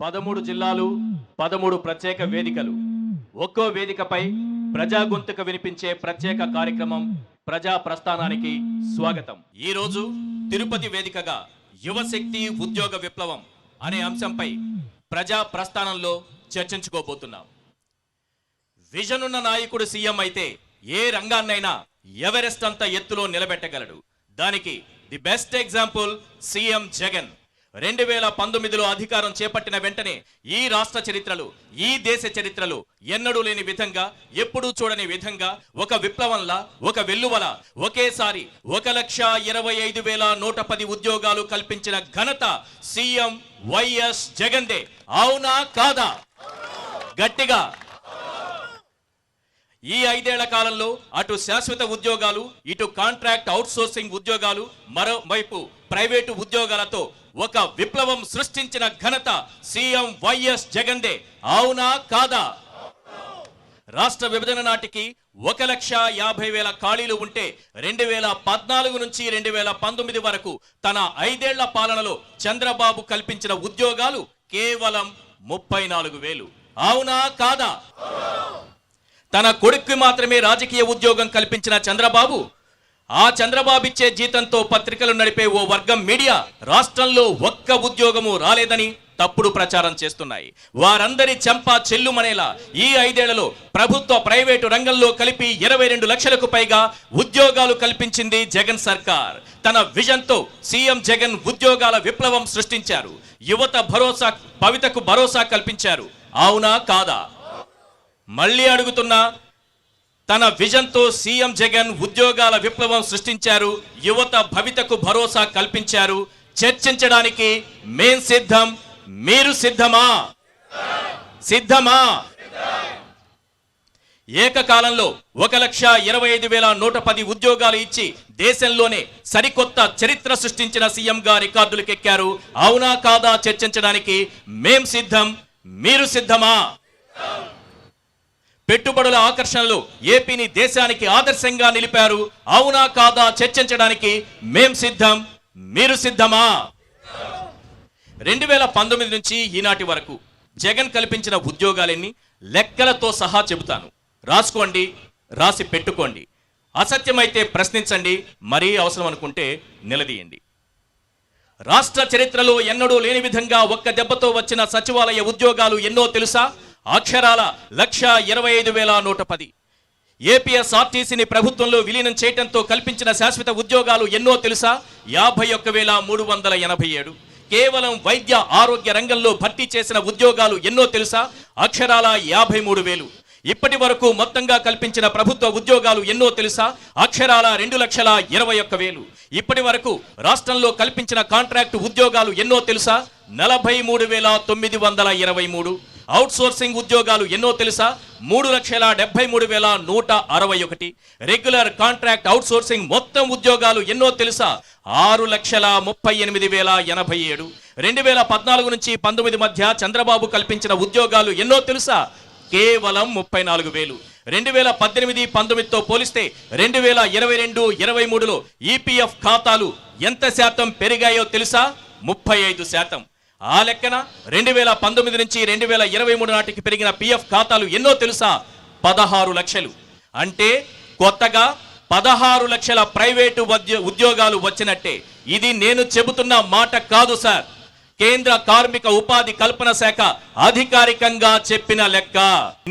13 జిల్లాలు 13 ప్రత్యేక వేదికలు ఒక్కో వేదికపై ప్రజా గొంతుక వినిపించే ప్రత్యేక కార్యక్రమం ప్రజా ప్రస్థానానికి స్వాగతం. ఈ రోజు తిరుపతి వేదికగా యువశక్తి ఉద్యోగ విప్లవం అనే అంశంపై ప్రజా ప్రస్థానంలో చర్చించుకోబోతున్నాం. విజన్ ఉన్న నాయకుడు సీఎం అయితే ఏ రంగాన్నైనా ఎవరెస్ట్ అంత ఎత్తులో నిలబెట్టగలడు. దానికి the best example CM Jagan. 2019లో అధికారం చేపట్టిన వెంటనే ఈ రాష్ట్ర చరిత్రలో, ఈ దేశ చరిత్రలో ఎన్నడూ లేని విధంగా, ఎప్పుడూ చూడని విధంగా ఒక విప్లవంలా, ఒక వెల్లువల ఒకేసారి 1,25,110 ఉద్యోగాలు కల్పించిన ఘనత సీఎం వైఎస్ జగన్దే. అవునా కాదా? గట్టిగా. ఈ 5 ఏళ్ల కాలంలో అటు శాశ్వత ఉద్యోగాలు, ఇటు కాంట్రాక్ట్ అవుట్సోర్సింగ్ ఉద్యోగాలు, మరోవైపు ప్రైవేటు ఉద్యోగాలతో ఒక విప్లవం సృష్టించిన ఘనత సీఎం వైఎస్ జగన్దే. అవునా కాదా? రాష్ట్ర విభజన నాటికి 1,50,000 ఖాళీలు ఉంటే 2014 నుంచి 2019 వరకు తన 5 ఏళ్ల పాలనలో చంద్రబాబు కల్పించిన ఉద్యోగాలు కేవలం 34,000. అవునా కాదా? తన కొడుక్కి మాత్రమే రాజకీయ ఉద్యోగం కల్పించిన చంద్రబాబు, ఆ చంద్రబాబు ఇచ్చే జీతంతో పత్రికలు నడిపే ఓ వర్గం మీడియా రాష్ట్రంలో ఒక్క ఉద్యోగము రాలేదని తప్పుడు ప్రచారం చేస్తున్నాయి. వారందరి చెంపా చెల్లుమనేలా ఈ 5 ఏళ్లలో ప్రభుత్వ ప్రైవేటు రంగంలో కలిపి 22 లక్షలకు పైగా ఉద్యోగాలు కల్పించింది జగన్ సర్కార్. తన విజన్తో సీఎం జగన్ ఉద్యోగాల విప్లవం సృష్టించారు. యువత భవితకు భరోసా కల్పించారు. అవునా కాదా? మళ్ళీ అడుగుతున్నా, తన విజన్తో సీఎం జగన్ ఉద్యోగాల విప్లవం సృష్టించారు, యువత భవితకు భరోసా కల్పించారు. చర్చించడానికి మేం సిద్ధం, మీరు సిద్ధమా? సిద్ధమా? ఏకకాలంలో 1,25,110 ఉద్యోగాలు ఇచ్చి దేశంలోనే సరికొత్త చరిత్ర సృష్టించిన సీఎంగా రికార్డులకెక్కారు. అవునా కాదా చర్చించడానికి మేం సిద్ధం, మీరు సిద్ధమా? పెట్టుబడుల ఆకర్షణలో ఏపీని దేశానికి ఆదర్శంగా నిలిపారు. అవునా కాదా చర్చించడానికి మేం సిద్ధం, మీరు సిద్ధమా? 2019 నుంచి ఈనాటి వరకు జగన్ కల్పించిన ఉద్యోగాలెన్ని లెక్కలతో సహా చెబుతాను. రాసుకోండి, రాసి పెట్టుకోండి. అసత్యమైతే ప్రశ్నించండి, మరీ అవసరం అనుకుంటే నిలదీయండి. రాష్ట్ర చరిత్రలో ఎన్నడూ లేని విధంగా ఒక్క దెబ్బతో వచ్చిన సచివాలయ ఉద్యోగాలు ఎన్నో తెలుసా? అక్షరాల 1,25,110. ఏపీఎస్ఆర్టీసీని ప్రభుత్వంలో విలీనం చేయడంతో కల్పించిన శాశ్వత ఉద్యోగాలు ఎన్నో తెలుసా? 51,387. కేవలం వైద్య ఆరోగ్య రంగంలో భర్తీ చేసిన ఉద్యోగాలు ఎన్నో తెలుసా? అక్షరాల 53,000. ఇప్పటి వరకు మొత్తంగా కల్పించిన ప్రభుత్వ ఉద్యోగాలు ఎన్నో తెలుసా? అక్షరాల 2,21,000. ఇప్పటి వరకు రాష్ట్రంలో కల్పించిన కాంట్రాక్టు ఉద్యోగాలు ఎన్నో తెలుసా? 43,923. అవుట్సోర్సింగ్ ఉద్యోగాలు ఎన్నో తెలుసా? 3,73,161. రెగ్యులర్ కాంట్రాక్ట్ అవుట్సోర్సింగ్ మొత్తం ఉద్యోగాలు ఎన్నో తెలుసా? 6,38,087. 2014 నుంచి 19 మధ్య చంద్రబాబు కల్పించిన ఉద్యోగాలు ఎన్నో తెలుసా? కేవలం 34,000. 2018-19తో పోలిస్తే 2022-23లో ఈపీఎఫ్ ఖాతాలు ఎంత శాతం పెరిగాయో తెలుసా? 35%. ఆ లెక్కన 2019 నుంచి 2023 నాటికి పెరిగిన పిఎఫ్ ఖాతాలు ఎన్నో తెలుసా? 16 లక్షలు. అంటే కొత్తగా 16 లక్షల ప్రైవేటు ఉద్యోగాలు వచ్చినట్టే. ఇది నేను చెబుతున్న మాట కాదు సార్, కేంద్ర కార్మిక ఉపాధి కల్పన శాఖ అధికారికంగా చెప్పిన లెక్క.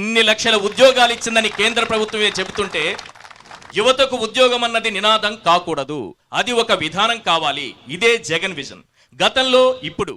ఇన్ని లక్షల ఉద్యోగాలు ఇచ్చిందని కేంద్ర ప్రభుత్వమే చెబుతుంటే యువతకు ఉద్యోగం అన్నది నినాదం కాకూడదు, అది ఒక విధానం కావాలి. ఇదే జగన్ విజన్. గతంలో ఇప్పుడు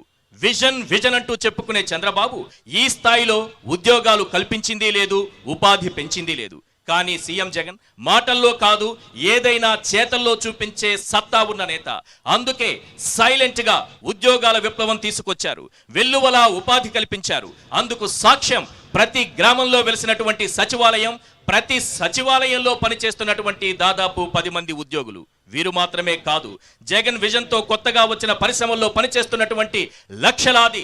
విజన్ అంటూ చెప్పుకునే చంద్రబాబు ఈ స్థాయిలో ఉద్యోగాలు కల్పించింది లేదు, ఉపాధి పెంచింది లేదు. కానీ సీఎం జగన్ మాటల్లో కాదు, ఏదైనా చేతల్లో చూపించే సత్తా ఉన్న నేత. అందుకే సైలెంట్ గా ఉద్యోగాల విప్లవం తీసుకొచ్చారు, వెల్లువలా ఉపాధి కల్పించారు. అందుకు సాక్ష్యం ప్రతి గ్రామంలో వెలిసినటువంటి సచివాలయం, ప్రతి సచివాలయంలో పనిచేస్తున్నటువంటి దాదాపు 10 మంది ఉద్యోగులు. వీరు మాత్రమే కాదు, జగన్ విజన్తో కొత్తగా వచ్చిన పరిశ్రమల్లో పనిచేస్తున్నటువంటి లక్షలాది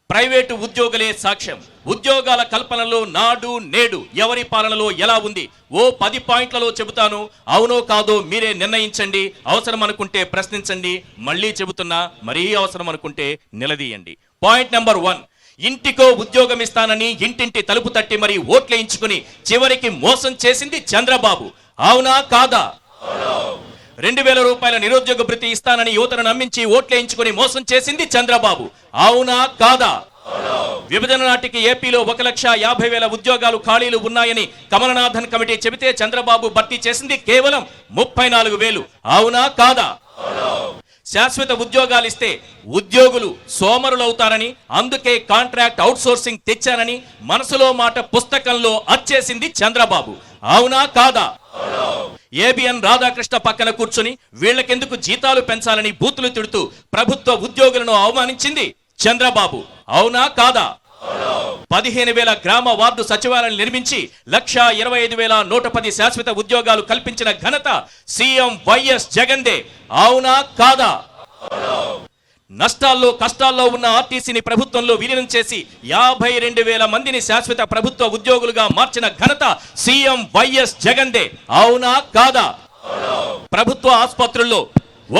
ప్రైవేటు ఉద్యోగులే సాక్ష్యం. ఉద్యోగాల కల్పనలో నాడు నేడు ఎవరి పాలనలో ఎలా ఉంది? ఓ 10 పాయింట్లలో చెబుతాను. అవునో కాదో మీరే నిర్ణయించండి. అవసరం అనుకుంటే ప్రశ్నించండి. మళ్ళీ చెబుతున్నా, మరీ అవసరం అనుకుంటే నిలదీయండి. పాయింట్ నెంబర్ 1, ఇంటికో ఉద్యోగం ఇస్తానని ఇంటింటి తలుపు తట్టి మరి ఓట్లేయించుకుని చివరికి మోసం చేసింది చంద్రబాబు. అవునా కాదా? 2000 రూపాయల నిరుద్యోగ భృతి ఇస్తానని యువతను నమ్మించి ఓట్లేయించుకుని మోసం చేసింది చంద్రబాబు. అవునా కాదా? విభజన నాటికి ఏపీలో 1,50,000 ఉద్యోగాలు ఖాళీలు ఉన్నాయని కమలనాథన్ కమిటీ చెబితే చంద్రబాబు భర్తీ చేసింది కేవలం 34,000. అవునా కాదా? శాశ్వత ఉద్యోగాలు ఇస్తే ఉద్యోగులు సోమరులవుతారని అందుకే కాంట్రాక్ట్ అవుట్సోర్సింగ్ తెచ్చానని మనసులో మాట పుస్తకంలో అచ్చేసింది చంద్రబాబు. అవునా కాదా? ఏబిఎన్ రాధాకృష్ణ పక్కన కూర్చుని వీళ్లకెందుకు జీతాలు పెంచాలని బూతులు తిడుతూ ప్రభుత్వ ఉద్యోగులను అవమానించింది చంద్రబాబు. అవునా కాదా? 15,000 గ్రామ వార్డు సచివాలయాలు నిర్మించి 1,25,110 శాశ్వత ఉద్యోగాలు కల్పించిన ఘనత సీఎం వైఎస్ జగన్దే. అవునా కాదా? నష్టాల్లో కష్టాల్లో ఉన్న ఆర్టీసీని ప్రభుత్వంలో విలీనం చేసి 52,000 మందిని శాశ్వత ప్రభుత్వ ఉద్యోగులుగా మార్చిన ఘనత సీఎం వైఎస్ జగన్దే. అవునా కాదా? ప్రభుత్వ ఆసుపత్రుల్లో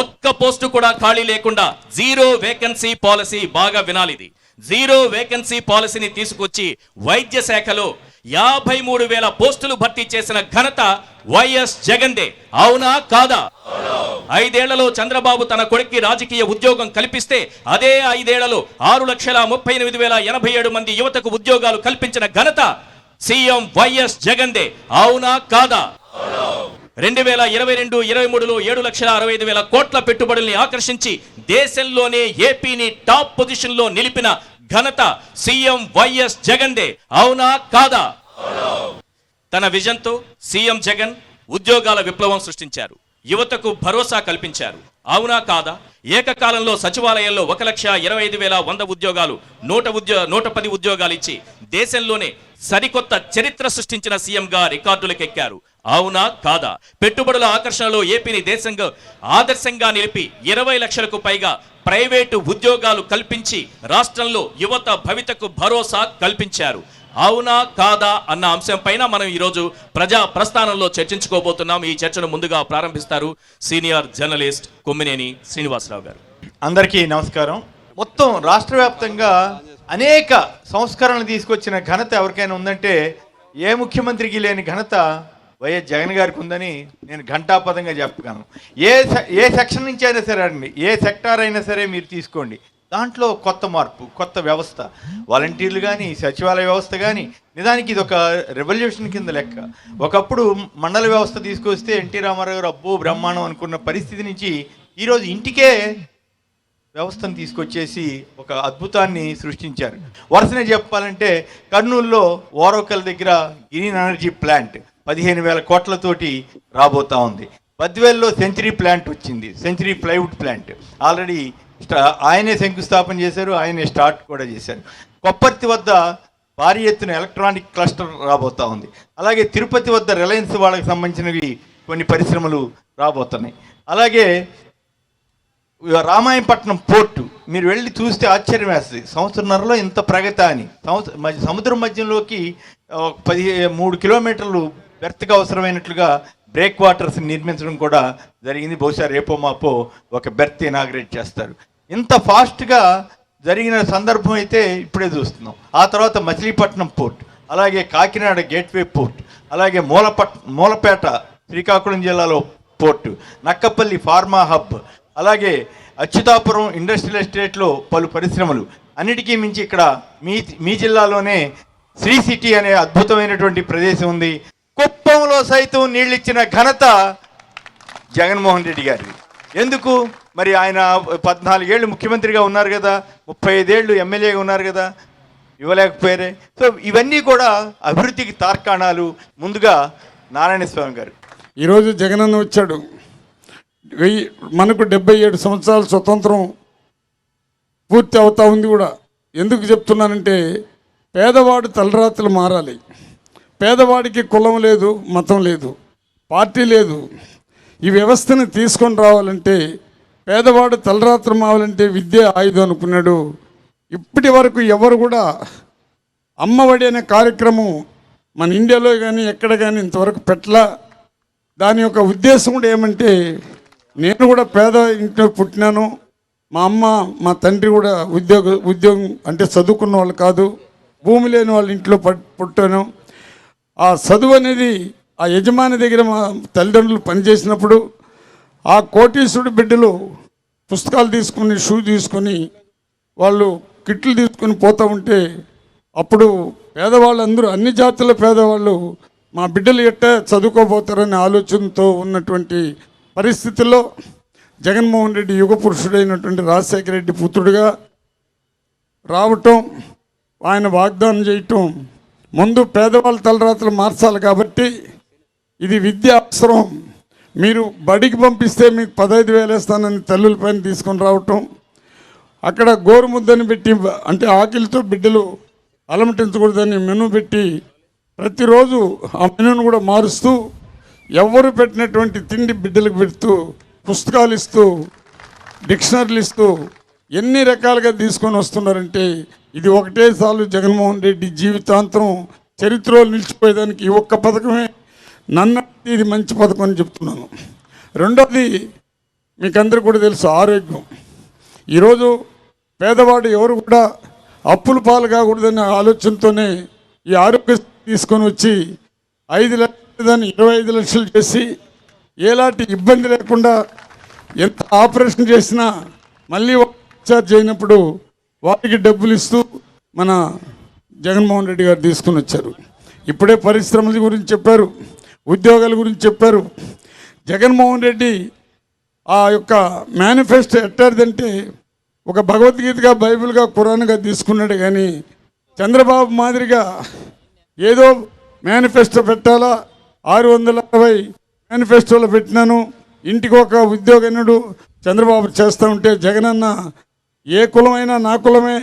ఒక్క పోస్టు కూడా ఖాళీ లేకుండా జీరో వేకెన్సీ పాలసీ, బాగా వినాలిది, జీరో వేకెన్సీ పాలసీని తీసుకొచ్చి వైద్య శాఖలో 53,000 పోస్టులు భర్తీ చేసిన ఘనత వైఎస్ జగన్దే. అవునా కాదా? 5 ఏళ్లలో చంద్రబాబు తన కొడుక్కి రాజకీయ ఉద్యోగం కల్పిస్తే అదే 5 ఏళ్లలో 6,38,087 మంది యువతకు ఉద్యోగాలు కల్పించిన ఘనత సీఎం వైఎస్ జగన్దే. అవునా కాదా? 2022-23లో 7,65,000 కోట్ల పెట్టుబడుల్ని ఆకర్షించి దేశంలోనే ఏపీని టాప్ పొజిషన్ లో నిలిపిన ఘనత సీఎం వైఎస్ జగన్దే. అవునా కాదా? తన విజన్ తో సీఎం జగన్ ఉద్యోగాల విప్లవం సృష్టించారు, యువతకు భరోసా కల్పించారు. అవునా కాదా? ఏకకాలంలో సచివాలయంలో 1,25,100 ఉద్యోగాలు, 110 ఉద్యోగాలు ఇచ్చి దేశంలోనే సరికొత్త చరిత్ర సృష్టించిన సీఎంగా రికార్డులకెక్కారు. అవునా కాదా? పెట్టుబడుల ఆకర్షణలో ఏపీని దేశంగా ఆదర్శంగా నిలిపి 20 లక్షలకు పైగా ప్రైవేటు ఉద్యోగాలు కల్పించి రాష్ట్రంలో యువత భవితకు భరోసా కల్పించారు. అవునా కాదా అన్న అంశం పైన మనం ఈరోజు ప్రజా ప్రస్థానంలో చర్చించుకోబోతున్నాం. ఈ చర్చను ముందుగా ప్రారంభిస్తారు సీనియర్ జర్నలిస్ట్ కొమ్మినేని శ్రీనివాసరావు గారు. అందరికీ నమస్కారం. మొత్తం రాష్ట్ర వ్యాప్తంగా అనేక సంస్కరణలు తీసుకొచ్చిన ఘనత ఎవరికైనా ఉందంటే ఏ ముఖ్యమంత్రికి లేని ఘనత వైఎస్ జగన్ గారికి ఉందని నేను ఘంటాపదంగా చెప్పగలను. ఏ సెక్షన్ నుంచి అయినా సరే అండి, ఏ సెక్టార్ అయినా సరే మీరు తీసుకోండి, దాంట్లో కొత్త మార్పు, కొత్త వ్యవస్థ, వాలంటీర్లు కానీ సచివాలయ వ్యవస్థ కానీ, నిజానికి ఇది ఒక రెవల్యూషన్ కింద లెక్క. ఒకప్పుడు మండల వ్యవస్థ తీసుకొస్తే ఎన్టీ రామారావు గారు అబ్బో బ్రహ్మాండం అనుకున్న పరిస్థితి నుంచి ఈరోజు ఇంటికే వ్యవస్థను తీసుకొచ్చేసి ఒక అద్భుతాన్ని సృష్టించారు. వరుసనే చెప్పాలంటే కర్నూలులో ఓరోకల్ దగ్గర గ్రీన్ ఎనర్జీ ప్లాంట్ 15,000 కోట్లతోటి రాబోతా ఉంది. బద్వేల్లో సెంచరీ ప్లాంట్ వచ్చింది, సెంచరీ ప్లైవుడ్ ప్లాంట్ ఆల్రెడీ ఆయనే శంకుస్థాపన చేశారు, ఆయనే స్టార్ట్ కూడా చేశారు. కొప్పర్తి వద్ద భారీ ఎత్తున ఎలక్ట్రానిక్ క్లస్టర్ రాబోతా ఉంది. అలాగే తిరుపతి వద్ద రిలయన్స్ వాళ్ళకి సంబంధించినవి కొన్ని పరిశ్రమలు రాబోతున్నాయి. అలాగే రామాయపట్నం పోర్టు మీరు వెళ్ళి చూస్తే ఆశ్చర్యం వేస్తుంది, సంవత్సరంన్నరలో ఇంత ప్రగతి అని. సముద్రం మధ్యంలోకి 13 కిలోమీటర్లు బెర్త్గా అవసరమైనట్లుగా బ్రేక్ వాటర్స్ నిర్మించడం కూడా జరిగింది. బహుశా రేపో మాపో ఒక బెర్త్ ఇనాగ్రేట్ చేస్తారు. ఇంత ఫాస్ట్గా జరిగిన సందర్భం అయితే ఇప్పుడే చూస్తున్నాం. ఆ తర్వాత మచిలీపట్నం పోర్ట్, అలాగే కాకినాడ గేట్వే పోర్ట్, అలాగే మూలపేట శ్రీకాకుళం జిల్లాలో పోర్టు, నక్కపల్లి ఫార్మా హబ్, అలాగే అచ్యుతాపురం ఇండస్ట్రియల్ ఎస్టేట్లో పలు పరిశ్రమలు. అన్నిటికీ మించి ఇక్కడ మీ జిల్లాలోనే శ్రీ సిటీ అనే అద్భుతమైనటువంటి ప్రదేశం ఉంది. కుప్పంలో సైతం నీళ్ళిచ్చిన ఘనత జగన్మోహన్ రెడ్డి గారిది. ఎందుకు మరి ఆయన 14 ఏళ్ళు ముఖ్యమంత్రిగా ఉన్నారు కదా, 35 ఏళ్ళు ఎమ్మెల్యేగా ఉన్నారు కదా, ఇవ్వలేకపోయారే. సో ఇవన్నీ కూడా అభివృద్ధికి తార్కాణాలు. ముందుగా నారాయణ స్వామి గారు, ఈరోజు జగనన్న వచ్చాడు. మనకు 77 సంవత్సరాలు స్వతంత్రం పూర్తి అవుతా ఉంది కూడా. ఎందుకు చెప్తున్నానంటే పేదవాడు తలరాత్రులు మారాలి. పేదవాడికి కులం లేదు, మతం లేదు, పార్టీ లేదు. ఈ వ్యవస్థను తీసుకొని రావాలంటే పేదవాడు తలరాత్రులు మావాలంటే విద్య ఆయుధం అనుకున్నాడు. ఇప్పటి వరకు ఎవరు కూడా అమ్మఒడి అనే కార్యక్రమం మన ఇండియాలో కానీ ఎక్కడ కానీ ఇంతవరకు పెట్టలా. దాని యొక్క ఉద్దేశం కూడా ఏమంటే నేను కూడా పేద ఇంట్లో పుట్టినాను, మా అమ్మ మా తండ్రి కూడా ఉద్యోగం అంటే చదువుకున్న వాళ్ళు కాదు, భూమి లేని వాళ్ళ ఇంట్లో పుట్టాను. ఆ చదువు అనేది ఆ యజమాని దగ్గర మా తల్లిదండ్రులు పనిచేసినప్పుడు ఆ కోటీశ్వరుడు బిడ్డలు పుస్తకాలు తీసుకుని షూ తీసుకొని వాళ్ళు కిట్లు తీసుకుని పోతూ ఉంటే అప్పుడు పేదవాళ్ళందరూ అన్ని జాతుల పేదవాళ్ళు మా బిడ్డలు ఎట్ట చదువుకోబోతారనే ఆలోచనతో ఉన్నటువంటి పరిస్థితుల్లో జగన్మోహన్ రెడ్డి యుగ పురుషుడైనటువంటి రాజశేఖర రెడ్డి పుత్రుడిగా రావటం, ఆయన వాగ్దానం చేయటం, ముందు పేదవాళ్ళ తలరాతలు మార్చాలి కాబట్టి ఇది విద్య అవసరం, మీరు బడికి పంపిస్తే మీకు 15,000 వేస్తానని తల్లుల పైన తీసుకొని రావటం, అక్కడ గోరుముద్దని పెట్టి అంటే ఆకలితో బిడ్డలు అలమటించకూడదని మెను పెట్టి ప్రతిరోజు ఆ మెనును కూడా మారుస్తూ ఎవరు పెట్టినటువంటి తిండి బిడ్డలకు పెడుతూ పుస్తకాలు ఇస్తూ డిక్షనరీలు ఇస్తూ ఎన్ని రకాలుగా తీసుకొని వస్తున్నారంటే ఇది ఒకటే సార్లు జగన్మోహన్ రెడ్డి జీవితాంతం చరిత్రలో నిలిచిపోయేదానికి ఈ ఒక్క పథకమే నన్ను ఇది మంచి పథకం అని చెప్తున్నాను. రెండోది మీకందరికీ కూడా తెలుసు, ఆరోగ్యం. ఈరోజు పేదవాడు ఎవరు కూడా అప్పుల పాలు కాకూడదనే ఆలోచనతోనే ఈ ఆరోగ్య తీసుకొని వచ్చి 5 లక్షలు దాన్ని 25 లక్షలు చేసి ఎలాంటి ఇబ్బంది లేకుండా ఎంత ఆపరేషన్ చేసినా మళ్ళీ డిశ్చార్జ్ అయినప్పుడు వారికి డబ్బులు ఇస్తూ మన జగన్మోహన్ రెడ్డి గారు తీసుకుని వచ్చారు. ఇప్పుడే పరిశ్రమల గురించి చెప్పారు, ఉద్యోగాల గురించి చెప్పారు. జగన్మోహన్ రెడ్డి ఆ యొక్క మేనిఫెస్టో ఎట్టారంటే ఒక భగవద్గీతగా, బైబిల్గా, ఖురాన్గా తీసుకున్నాడు. కానీ చంద్రబాబు మాదిరిగా ఏదో మేనిఫెస్టో పెట్టాలా, 660 మేనిఫెస్టోలో పెట్టినాను, ఇంటికి ఒక ఉద్యోగనుడు చంద్రబాబు చేస్తూ ఉంటే జగనన్న ఏ కులమైనా నా కులమే,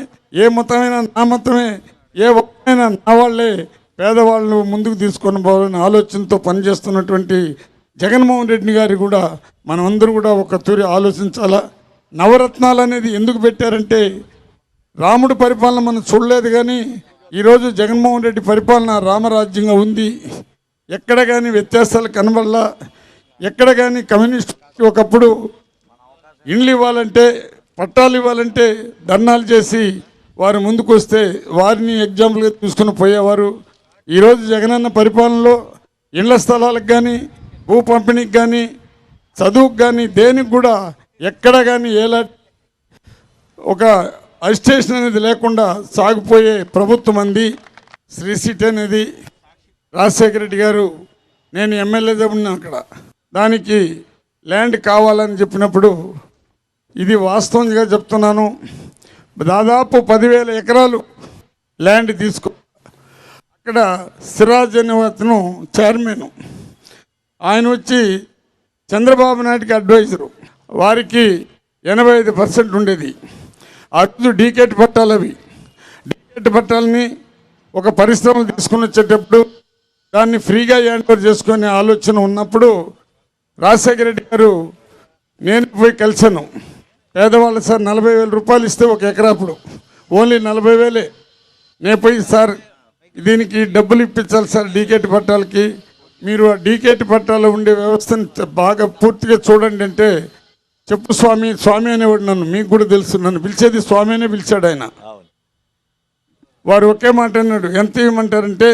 ఏ మతమైనా నా మతమే, ఏ ఒక్కైనా నా వాళ్ళే, పేదవాళ్ళు ముందుకు తీసుకొని పోవాలని ఆలోచనతో పనిచేస్తున్నటువంటి జగన్మోహన్ రెడ్డి గారి కూడా మనమందరూ కూడా ఒక తూరి ఆలోచించాలా. నవరత్నాలు అనేది ఎందుకు పెట్టారంటే రాముడి పరిపాలన మనం చూడలేదు, కానీ ఈరోజు జగన్మోహన్ రెడ్డి పరిపాలన రామరాజ్యంగా ఉంది. ఎక్కడ కానీ వ్యత్యాసాలు కనబడలా. ఎక్కడ కానీ కమ్యూనిస్ట్ ఒకప్పుడు ఇండ్లు ఇవ్వాలంటే, పట్టాలు ఇవ్వాలంటే ధర్నాలు చేసి వారు ముందుకు వస్తే వారిని ఎగ్జాంపుల్గా తీసుకుని పోయేవారు. ఈరోజు జగనన్న పరిపాలనలో ఇళ్ల స్థలాలకు కానీ, భూ పంపిణీకి కానీ, చదువుకు కానీ, దేనికి కూడా ఎక్కడ కానీ ఎలా ఒక అజిటేషన్ అనేది లేకుండా సాగిపోయే ప్రభుత్వం అంది శ్రీ సిటీ అనేది. రాజశేఖర రెడ్డి గారు నేను ఎమ్మెల్యేగా ఉన్నా అక్కడ, దానికి ల్యాండ్ కావాలని చెప్పినప్పుడు ఇది వాస్తవంగా చెప్తున్నాను, దాదాపు 10,000 ఎకరాలు ల్యాండ్ తీసుకో. అక్కడ సిరాజ్ అనే అతను చైర్మన్, ఆయన వచ్చి చంద్రబాబు నాయుడికి అడ్వైజరు, వారికి 85% ఉండేది. అటు డీకేట్ పట్టాలు, అవి డీకేట్ పట్టాలని ఒక పరిశ్రమలు తీసుకుని వచ్చేటప్పుడు దాన్ని ఫ్రీగా హ్యాండ్ ఓవర్ చేసుకునే ఆలోచన ఉన్నప్పుడు రాజశేఖర రెడ్డి గారు నేను పోయి కలిసాను. పేదవాళ్ళు సార్ 40,000 రూపాయలు ఇస్తే ఒక ఎకరాప్పుడు ఓన్లీ 40,000. నేను పోయి సార్ దీనికి డబ్బులు ఇప్పించాలి సార్ డీకేట్ పట్టాలకి, మీరు ఆ డీకేట్ పట్టాలో ఉండే వ్యవస్థను బాగా పూర్తిగా చూడండి అంటే, చెప్పు స్వామి, స్వామి అనేవాడు నన్ను, మీకు కూడా తెలుసు, నన్ను పిలిచేది స్వామి అనే పిలిచాడు ఆయన. వారు ఒకే మాట అన్నాడు, ఎంత ఇవ్వమంటారంటే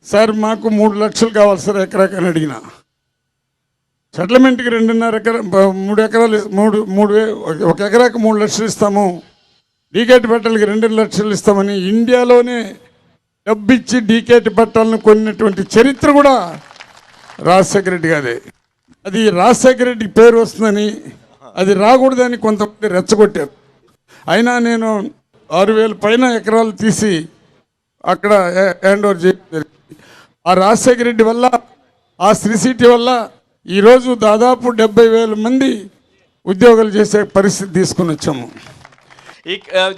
సార్ మాకు 3 లక్షలు కావాలి సార్ ఎకరాకి అని అడిగిన. సెటిల్మెంట్కి 2.5 ఎకరా 3 ఎకరాలు 3 ఒక ఎకరాకి 3 లక్షలు ఇస్తాము, డీకేట్ పట్టాలకి 2 లక్షలు ఇస్తామని ఇండియాలోనే డబ్బిచ్చి డీకేట్ పట్టాలను కొన్నటువంటి చరిత్ర కూడా రాజశేఖర రెడ్డి గారే. అది రాజశేఖర రెడ్డి పేరు వస్తుందని, అది రాకూడదని కొంతమంది రెచ్చగొట్టారు. అయినా నేను 6,000 పైన ఎకరాలు తీసి అక్కడ హ్యాండ్ ఓవర్ చేయాలి. ఆ రాజశేఖర రెడ్డి వల్ల, ఆ శ్రీ సిటీ వల్ల ఈరోజు దాదాపు 70,000 మంది ఉద్యోగాలు చేసే పరిస్థితి తీసుకుని వచ్చాము.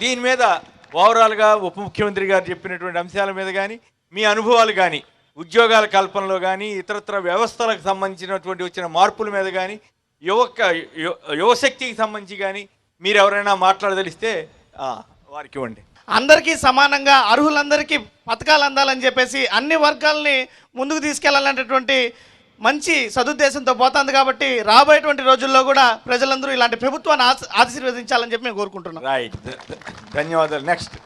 దీని మీద ఓవరాల్గా ఉప ముఖ్యమంత్రి గారు చెప్పినటువంటి అంశాల మీద కానీ, మీ అనుభవాలు కానీ, ఉద్యోగాల కల్పనలో కానీ, ఇతరత్ర వ్యవస్థలకు సంబంధించినటువంటి వచ్చిన మార్పుల మీద కానీ, యువశక్తికి సంబంధించి కానీ మీరు ఎవరైనా మాట్లాడదలిస్తే వారికి ఇవ్వండి. అందరికీ సమానంగా అర్హులందరికీ పథకాలు అందాలని చెప్పేసి అన్ని వర్గాల్ని ముందుకు తీసుకెళ్లాలనేటువంటి మంచి సదుద్దేశంతో పోతుంది కాబట్టి రాబోయేటువంటి రోజుల్లో కూడా ప్రజలందరూ ఇలాంటి ప్రభుత్వాన్ని ఆశీర్వదించాలని చెప్పి మేము కోరుకుంటున్నాం. రైట్, ధన్యవాదాలు. Next.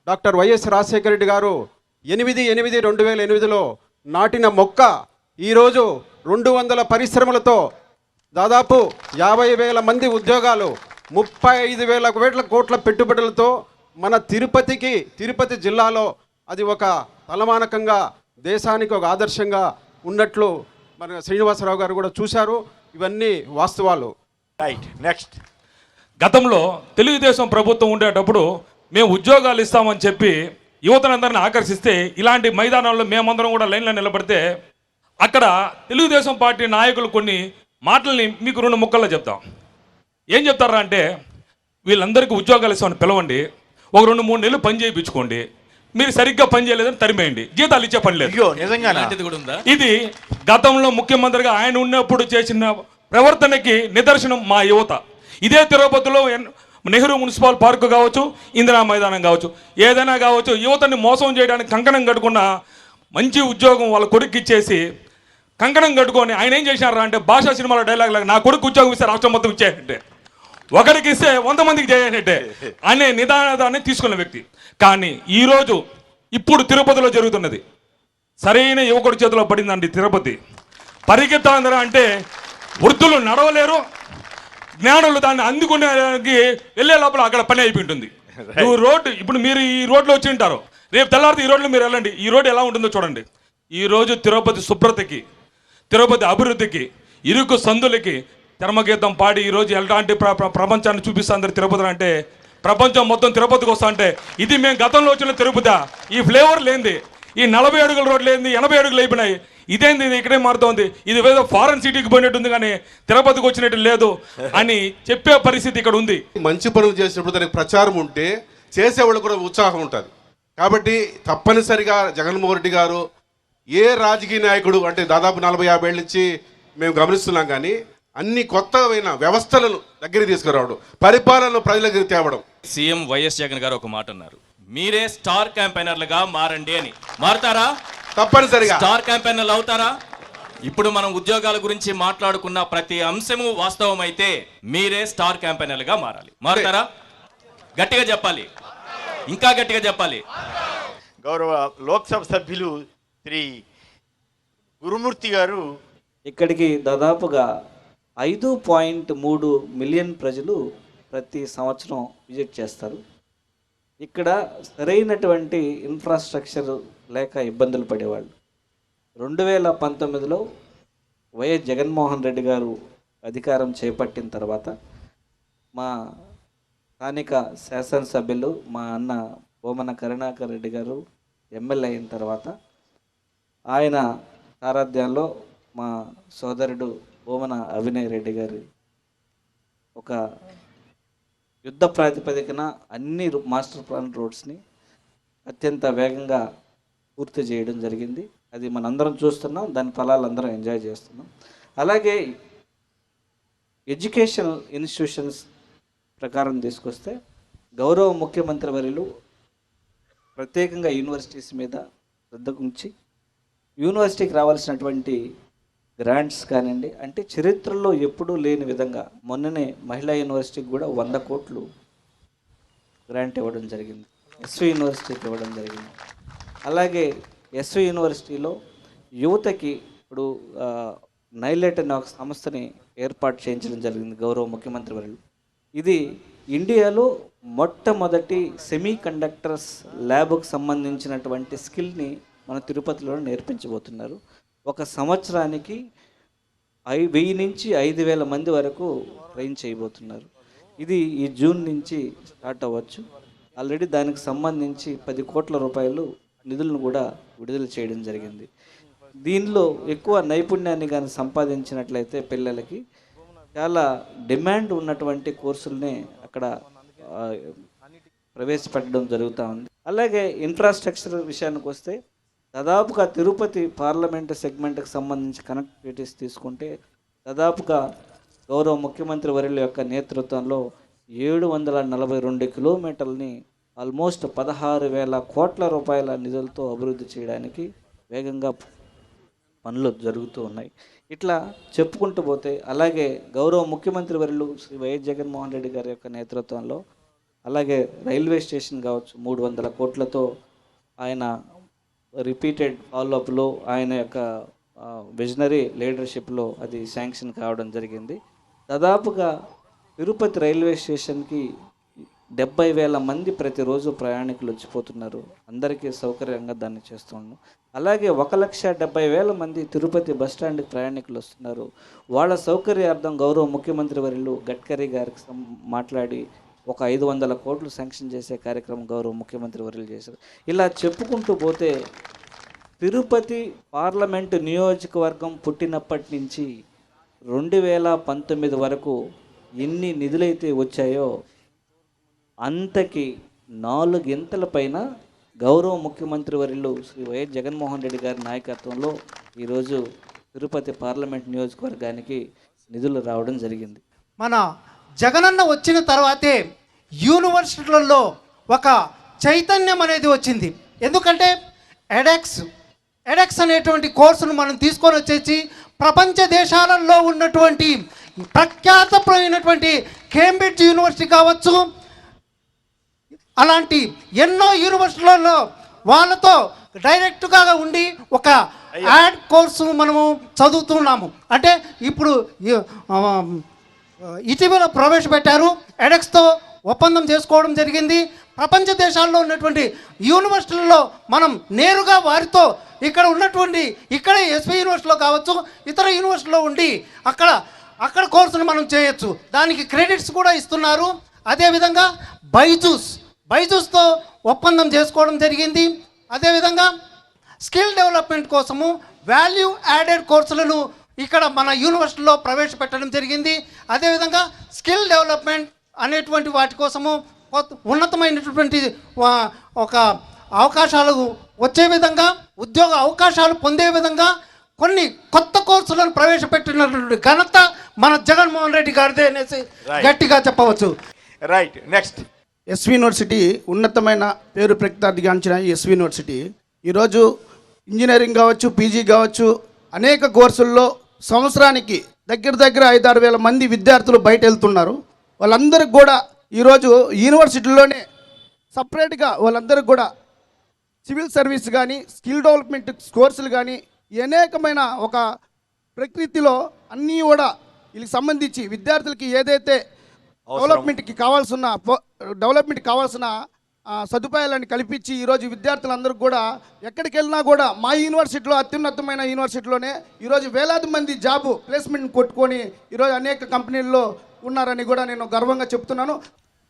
Doctor YS Rajasekhara Reddy గారు 8/8/2008లో నాటిన మొక్క ఈరోజు 200 పరిశ్రమలతో దాదాపు 50,000 మంది ఉద్యోగాలు, 35,000 కోట్ల పెట్టుబడులతో మన తిరుపతి జిల్లాలో అది ఒక తలమానకంగా దేశానికి ఒక ఆదర్శంగా ఉన్నట్లు మన శ్రీనివాసరావు గారు కూడా చూశారు. ఇవన్నీ వాస్తవాలు. Right, next. గతంలో తెలుగుదేశం ప్రభుత్వం ఉండేటప్పుడు మేము ఉద్యోగాలు ఇస్తామని చెప్పి యువతనందరిని ఆకర్షిస్తే ఇలాంటి మైదానాల్లో మేమందరం కూడా లైన్లో నిలబడితే అక్కడ తెలుగుదేశం పార్టీ నాయకులు కొన్ని మాటల్ని మీకు 2 ముక్కల్లో చెప్తాం. ఏం చెప్తారా అంటే, వీళ్ళందరికీ ఉద్యోగాలు ఇస్తామని పిలవండి, ఒక 2-3 నెలలు పని చేయించుకోండి, మీరు సరిగ్గా పని చేయలేదని తరిమేయండి, జీతాలు ఇచ్చే పని లేదు. అయ్యో, నిజంగానా? ఇలాంటిది కూడా ఉందా? ఇది గతంలో ముఖ్యమంత్రిగా ఆయన ఉన్నప్పుడు చేసిన ప్రవర్తనకి నిదర్శనం మా యువత. ఇదే తిరుపతిలో నెహ్రూ మున్సిపల్ పార్కు కావచ్చు, ఇందిరా మైదానం కావచ్చు, ఏదైనా కావచ్చు, యువతని మోసం చేయడానికి కంకణం కట్టుకున్న మంచి ఉద్యోగం వాళ్ళ కొడుకు ఇచ్చేసి కంకణం కట్టుకొని ఆయన ఏం చేసినారా అంటే, భాషా సినిమాలో డైలాగ్ లాగా నా కొడుకు ఉద్యోగం ఇస్తే రాష్ట్రం మొత్తం ఇచ్చేయంటే, ఒకరికి ఇస్తే 100 మందికి చేయాలంటే అనే నిదానాన్ని తీసుకున్న వ్యక్తి. కానీ ఈరోజు ఇప్పుడు తిరుపతిలో జరుగుతున్నది సరైన యువకుడి చేతిలో పడిందండి. తిరుపతి పరిగెత్తాంధ్ర అంటే వృద్ధులు నడవలేరు, జ్ఞానులు దాన్ని అందుకునేకి వెళ్ళే లోపల అక్కడ పని అయిపోయింటుంది. నువ్వు రోడ్డు ఇప్పుడు మీరు ఈ రోడ్లో వచ్చి ఉంటారు, రేపు తెల్లారితే ఈ రోడ్లో మీరు వెళ్ళండి, ఈ రోడ్డు ఎలా ఉంటుందో చూడండి. ఈరోజు తిరుపతి శుభ్రతకి, తిరుపతి అభివృద్ధికి, ఇరుకు సందులకి చర్మగీతం పాడి ఈరోజు ఎలాంటి ప్రపంచాన్ని చూపిస్తుంది తిరుపతి అంటే, ప్రపంచం మొత్తం తిరుపతికి వస్తా అంటే, ఇది మేము గతంలో వచ్చిన తిరుపతి, ఈ ఫ్లేవర్ లేనిది, ఈ 40 అడుగుల రోడ్లు లేనిది 80 అడుగులు అయిపోయినాయి, ఇదేంది ఇది ఇక్కడే మారుతోంది, ఇది ఏదో ఫారెన్ సిటీకి పోయినట్టుంది కానీ తిరుపతికి వచ్చినట్టు లేదు అని చెప్పే పరిస్థితి ఇక్కడ ఉంది. మంచి పనులు చేసినప్పుడు దానికి ప్రచారం ఉంటే చేసేవాళ్ళు కూడా ఉత్సాహం ఉంటుంది. కాబట్టి తప్పనిసరిగా జగన్మోహన్ రెడ్డి గారు ఏ రాజకీయ నాయకుడు అంటే దాదాపు 40-50 ఏళ్ళ నుంచి మేము గమనిస్తున్నాం, కానీ అన్ని కొత్తమైన వ్యవస్థలను దగ్గర తీసుకురావడం, పరిపాలనను ప్రజల దగ్గర తేవడం. సీఎం వైఎస్ జగన్ గారు ఒక మాట అన్నారు, మీరే స్టార్ క్యాంపెయినర్లుగా మారండి అని. మారుతారా? తప్పనిసరిగా స్టార్ క్యాంపెయినర్లు అవుతారా? ఇప్పుడు మనం ఉద్యోగాల గురించి మాట్లాడుకున్న ప్రతి అంశము వాస్తవం అయితే మీరే స్టార్ క్యాంపెయినర్లుగా మారాలి. మారుతారా? గట్టిగా చెప్పాలి, ఇంకా గట్టిగా చెప్పాలి. గౌరవ లోక్సభ సభ్యులు శ్రీ గురుమూర్తి గారు ఇక్కడికి దాదాపుగా 5.3 మిలియన్ ప్రజలు ప్రతి సంవత్సరం విజిట్ చేస్తారు. ఇక్కడ సరైనటువంటి ఇన్ఫ్రాస్ట్రక్చర్ లేక ఇబ్బందులు పడేవాళ్ళు. 2019లో వైఎస్ జగన్మోహన్ రెడ్డి గారు అధికారం చేపట్టిన తర్వాత మా స్థానిక శాసనసభ్యులు మా అన్న బోమన కరుణాకర్ రెడ్డి గారు ఎమ్మెల్యే అయిన తర్వాత ఆయన సారథ్యంలో మా సోదరుడు బోమన అవినయ్ రెడ్డి గారి ఒక యుద్ధ ప్రాతిపదికన అన్ని మాస్టర్ ప్లాన్ రోడ్స్ని అత్యంత వేగంగా పూర్తి చేయడం జరిగింది. అది మనందరం చూస్తున్నాం, దాని ఫలాలు అందరం ఎంజాయ్ చేస్తున్నాం. అలాగే ఎడ్యుకేషనల్ ఇన్స్టిట్యూషన్స్ ప్రకారం తీసుకొస్తే గౌరవ ముఖ్యమంత్రి వర్యులు ప్రత్యేకంగా యూనివర్సిటీస్ మీద శ్రద్ధ ఉంచి యూనివర్సిటీకి రావాల్సినటువంటి గ్రాంట్స్ కానివ్వండి, అంటే చరిత్రలో ఎప్పుడూ లేని విధంగా మొన్ననే మహిళా యూనివర్సిటీకి కూడా 100 కోట్లు గ్రాంట్ ఇవ్వడం జరిగింది, ఎస్వి యూనివర్సిటీకి ఇవ్వడం జరిగింది. అలాగే ఎస్వి యూనివర్సిటీలో యువతకి ఇప్పుడు నైలెట్ అనే ఒక సంస్థని ఏర్పాటు చేయించడం జరిగింది గౌరవ ముఖ్యమంత్రి వర్యులు. ఇది ఇండియాలో మొట్టమొదటి సెమీ కండక్టర్స్ ల్యాబ్కు సంబంధించినటువంటి స్కిల్ని మన తిరుపతిలో నేర్పించబోతున్నారు. ఒక సంవత్సరానికి 1000 నుంచి 5000 మంది వరకు ట్రైన్ చేయబోతున్నారు. ఇది ఈ జూన్ నుంచి స్టార్ట్ అవ్వచ్చు. ఆల్రెడీ దానికి సంబంధించి 10 కోట్ల రూపాయలు నిధులను కూడా విడుదల చేయడం జరిగింది. దీనిలో ఎక్కువ నైపుణ్యాన్ని కానీ సంపాదించినట్లయితే పిల్లలకి చాలా డిమాండ్ ఉన్నటువంటి కోర్సులనే అక్కడ ప్రవేశపెట్టడం జరుగుతూ ఉంది. అలాగే ఇన్ఫ్రాస్ట్రక్చర్ విషయానికి వస్తే దాదాపుగా తిరుపతి పార్లమెంటు సెగ్మెంట్కి సంబంధించి కనెక్టివిటీస్ తీసుకుంటే దాదాపుగా గౌరవ ముఖ్యమంత్రి వర్యుల యొక్క నేతృత్వంలో 742 కిలోమీటర్లని ఆల్మోస్ట్ 16,000 కోట్ల రూపాయల నిధులతో అభివృద్ధి చేయడానికి వేగంగా పనులు జరుగుతూ ఉన్నాయి. ఇట్లా చెప్పుకుంటూ పోతే అలాగే గౌరవ ముఖ్యమంత్రి వర్యులు శ్రీ వైఎస్ జగన్మోహన్ రెడ్డి గారి యొక్క నేతృత్వంలో అలాగే రైల్వే స్టేషన్ కావచ్చు 300 కోట్లతో ఆయన రిపీటెడ్ ఫాలోఅప్లో ఆయన యొక్క విజనరీ లీడర్షిప్లో అది శాంక్షన్ కావడం జరిగింది. దాదాపుగా తిరుపతి రైల్వే స్టేషన్కి 70,000 మంది ప్రతిరోజు ప్రయాణికులు వచ్చిపోతున్నారు. అందరికీ సౌకర్యంగా దాన్ని చేస్తున్నాం. అలాగే 1,70,000 మంది తిరుపతి బస్టాండ్కి ప్రయాణికులు వస్తున్నారు. వాళ్ళ సౌకర్యార్థం గౌరవ ముఖ్యమంత్రి వర్యులు గడ్కరీ గారికి మాట్లాడి ఒక 500 కోట్లు శాంక్షన్ చేసే కార్యక్రమం గౌరవ ముఖ్యమంత్రి వర్యులు చేశారు. ఇలా చెప్పుకుంటూ పోతే తిరుపతి పార్లమెంటు నియోజకవర్గం పుట్టినప్పటి నుంచి 2019 వరకు ఎన్ని నిధులైతే వచ్చాయో అంతకి 4 గింతల పైన గౌరవ ముఖ్యమంత్రి వర్యులు శ్రీ వైఎస్ జగన్మోహన్ రెడ్డి గారి నాయకత్వంలో ఈరోజు తిరుపతి పార్లమెంట్ నియోజకవర్గానికి నిధులు రావడం జరిగింది. మన జగనన్న వచ్చిన తర్వాతే యూనివర్సిటీలలో ఒక చైతన్యం అనేది వచ్చింది. ఎందుకంటే ఎడెక్స్ అనేటువంటి కోర్సును మనం తీసుకొని వచ్చేసి ప్రపంచ దేశాలలో ఉన్నటువంటి ప్రఖ్యాతమైనటువంటి కేంబ్రిడ్జ్ యూనివర్సిటీ కావచ్చు, అలాంటి ఎన్నో యూనివర్సిటీలలో వాళ్ళతో డైరెక్ట్గా ఉండి ఒక యాడ్ కోర్సు మనము చదువుతున్నాము. అంటే ఇప్పుడు ఇటీవల ప్రవేశపెట్టారు, ఎడెక్స్తో ఒప్పందం చేసుకోవడం జరిగింది. ప్రపంచ దేశాల్లో ఉన్నటువంటి యూనివర్సిటీలలో మనం నేరుగా వారితో ఇక్కడ ఉన్నటువంటి ఇక్కడ ఎస్వి యూనివర్సిటీలో కావచ్చు ఇతర యూనివర్సిటీలో ఉండి అక్కడ కోర్సును మనం చేయొచ్చు. దానికి క్రెడిట్స్ కూడా ఇస్తున్నారు. అదేవిధంగా బైజూస్తో ఒప్పందం చేసుకోవడం జరిగింది. అదేవిధంగా స్కిల్ డెవలప్మెంట్ కోసము వాల్యూ యాడెడ్ కోర్సులను ఇక్కడ మన యూనివర్సిటీలో ప్రవేశపెట్టడం జరిగింది. అదేవిధంగా స్కిల్ డెవలప్మెంట్ అనేటువంటి వాటి కోసము ఉన్నతమైనటువంటి ఒక అవకాశాలు వచ్చే విధంగా ఉద్యోగ అవకాశాలు పొందే విధంగా కొన్ని కొత్త కోర్సులను ప్రవేశపెట్టినటువంటి ఘనత మన జగన్మోహన్ రెడ్డి గారిదే అనేసి గట్టిగా చెప్పవచ్చు. Right, next. ఎస్వి యూనివర్సిటీ ఉన్నతమైన పేరు ప్రఖ్యాతిగాంచిన ఈ ఎస్వి యూనివర్సిటీ ఈరోజు ఇంజనీరింగ్ కావచ్చు, పీజీ కావచ్చు, అనేక కోర్సుల్లో సంవత్సరానికి దగ్గర 5-6 వేల మంది విద్యార్థులు బయట వెళ్తున్నారు. వాళ్ళందరికీ కూడా ఈరోజు యూనివర్సిటీలోనే సపరేట్గా వాళ్ళందరికీ కూడా సివిల్ సర్వీస్ కానీ స్కిల్ డెవలప్మెంట్ కోర్సులు కానీ అనేకమైన ఒక ప్రకృతిలో అన్నీ కూడా వీళ్ళకి సంబంధించి విద్యార్థులకి ఏదైతే డెవలప్మెంట్కి కావాల్సిన సదుపాయాలను కల్పించి ఈరోజు విద్యార్థులందరికీ కూడా ఎక్కడికి వెళ్ళినా కూడా మా యూనివర్సిటీలో అత్యున్నతమైన యూనివర్సిటీలోనే ఈరోజు వేలాది మంది జాబు ప్లేస్మెంట్ కొట్టుకొని ఈరోజు అనేక కంపెనీల్లో ఉన్నారని కూడా నేను గర్వంగా చెప్తున్నాను.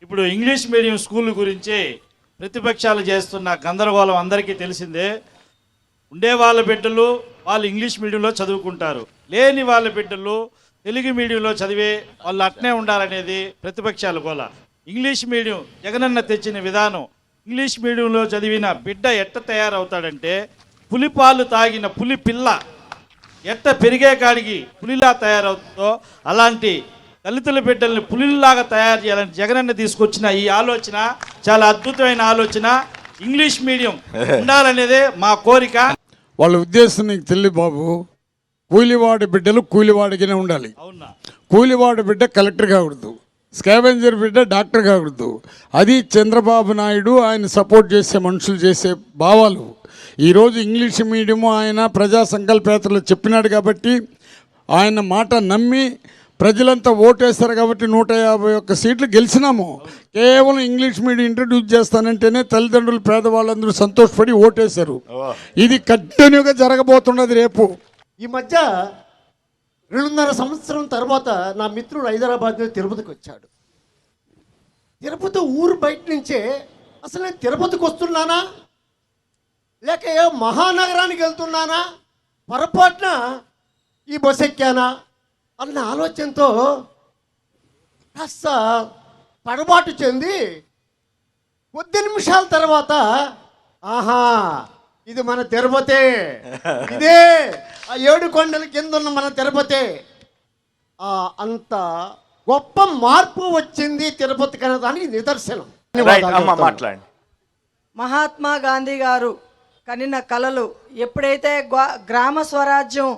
ఇప్పుడు ఇంగ్లీష్ మీడియం స్కూల్ గురించి ప్రతిపక్షాలు చేస్తున్న గందరగోళం అందరికీ తెలిసిందే. ఉండే వాళ్ళ బిడ్డలు వాళ్ళు ఇంగ్లీష్ మీడియంలో చదువుకుంటారు, లేని వాళ్ళ బిడ్డలు తెలుగు మీడియంలో చదివే వాళ్ళు అట్నే ఉండాలనేది ప్రతిపక్షాల గోల. ఇంగ్లీష్ మీడియం జగనన్న తెచ్చిన విధానం, ఇంగ్లీష్ మీడియంలో చదివిన బిడ్డ ఎట్ట తయారవుతాడంటే పులిపాలు తాగిన పులి పిల్ల ఎట్ట పెరిగే కాడికి పులిలా తయారవుతుందో అలాంటి దళితుల బిడ్డల్ని పులిలాగా తయారు చేయాలని జగనన్న తీసుకొచ్చిన ఈ ఆలోచన చాలా అద్భుతమైన ఆలోచన. ఇంగ్లీష్ మీడియం ఉండాలనేదే మా కోరిక. వాళ్ళ ఉద్దేశం నీకు తెలియదు బాబు. కూలివాడి బిడ్డలు కూలివాడిగానే ఉండాలి. అవునా? కూలివాడి బిడ్డ కలెక్టర్ కాకూడదు, స్కావెంజర్ బిడ్డ డాక్టర్ కాకూడదు. అది చంద్రబాబు నాయుడు ఆయన సపోర్ట్ చేసే మనుషులు చేసే భావాలు. ఈరోజు ఇంగ్లీష్ మీడియము ఆయన ప్రజా సంకల్పయాత్రలో చెప్పినాడు కాబట్టి ఆయన మాట నమ్మి ప్రజలంతా ఓటేస్తారు కాబట్టి 151 సీట్లు గెలిచినాము. కేవలం ఇంగ్లీష్ మీడియం ఇంట్రడ్యూస్ చేస్తానంటేనే తల్లిదండ్రులు పేదవాళ్ళందరూ సంతోషపడి ఓటేశారు. ఇది కంటిన్యూగా జరగబోతున్నది రేపు. ఈ మధ్య 2.5 సంవత్సరం తర్వాత నా మిత్రుడు హైదరాబాద్ నుంచి తిరుపతికి వచ్చాడు. తిరుపతి ఊరు బయట నుంచే అసలు నేను తిరుపతికి వస్తున్నానా లేక ఏ మహానగరానికి వెళ్తున్నానా, పొరపాటున ఈ బస్సు ఎక్కానా అన్న ఆలోచనతో కాస్త తడబాటు చెంది కొద్ది నిమిషాల తర్వాత ఆహా ఇది మన తిరుపతి, ఇదే ఆ 7 కొండల కింద ఉన్న మన తిరుపతి, అంత గొప్ప మార్పు వచ్చింది తిరుపతికి అనే దానికి నిదర్శనం. రైట్, అమ్మ మాట్లాడండి. మహాత్మా గాంధీ గారు కనిన కలలు ఎప్పుడైతే గ్రామ స్వరాజ్యం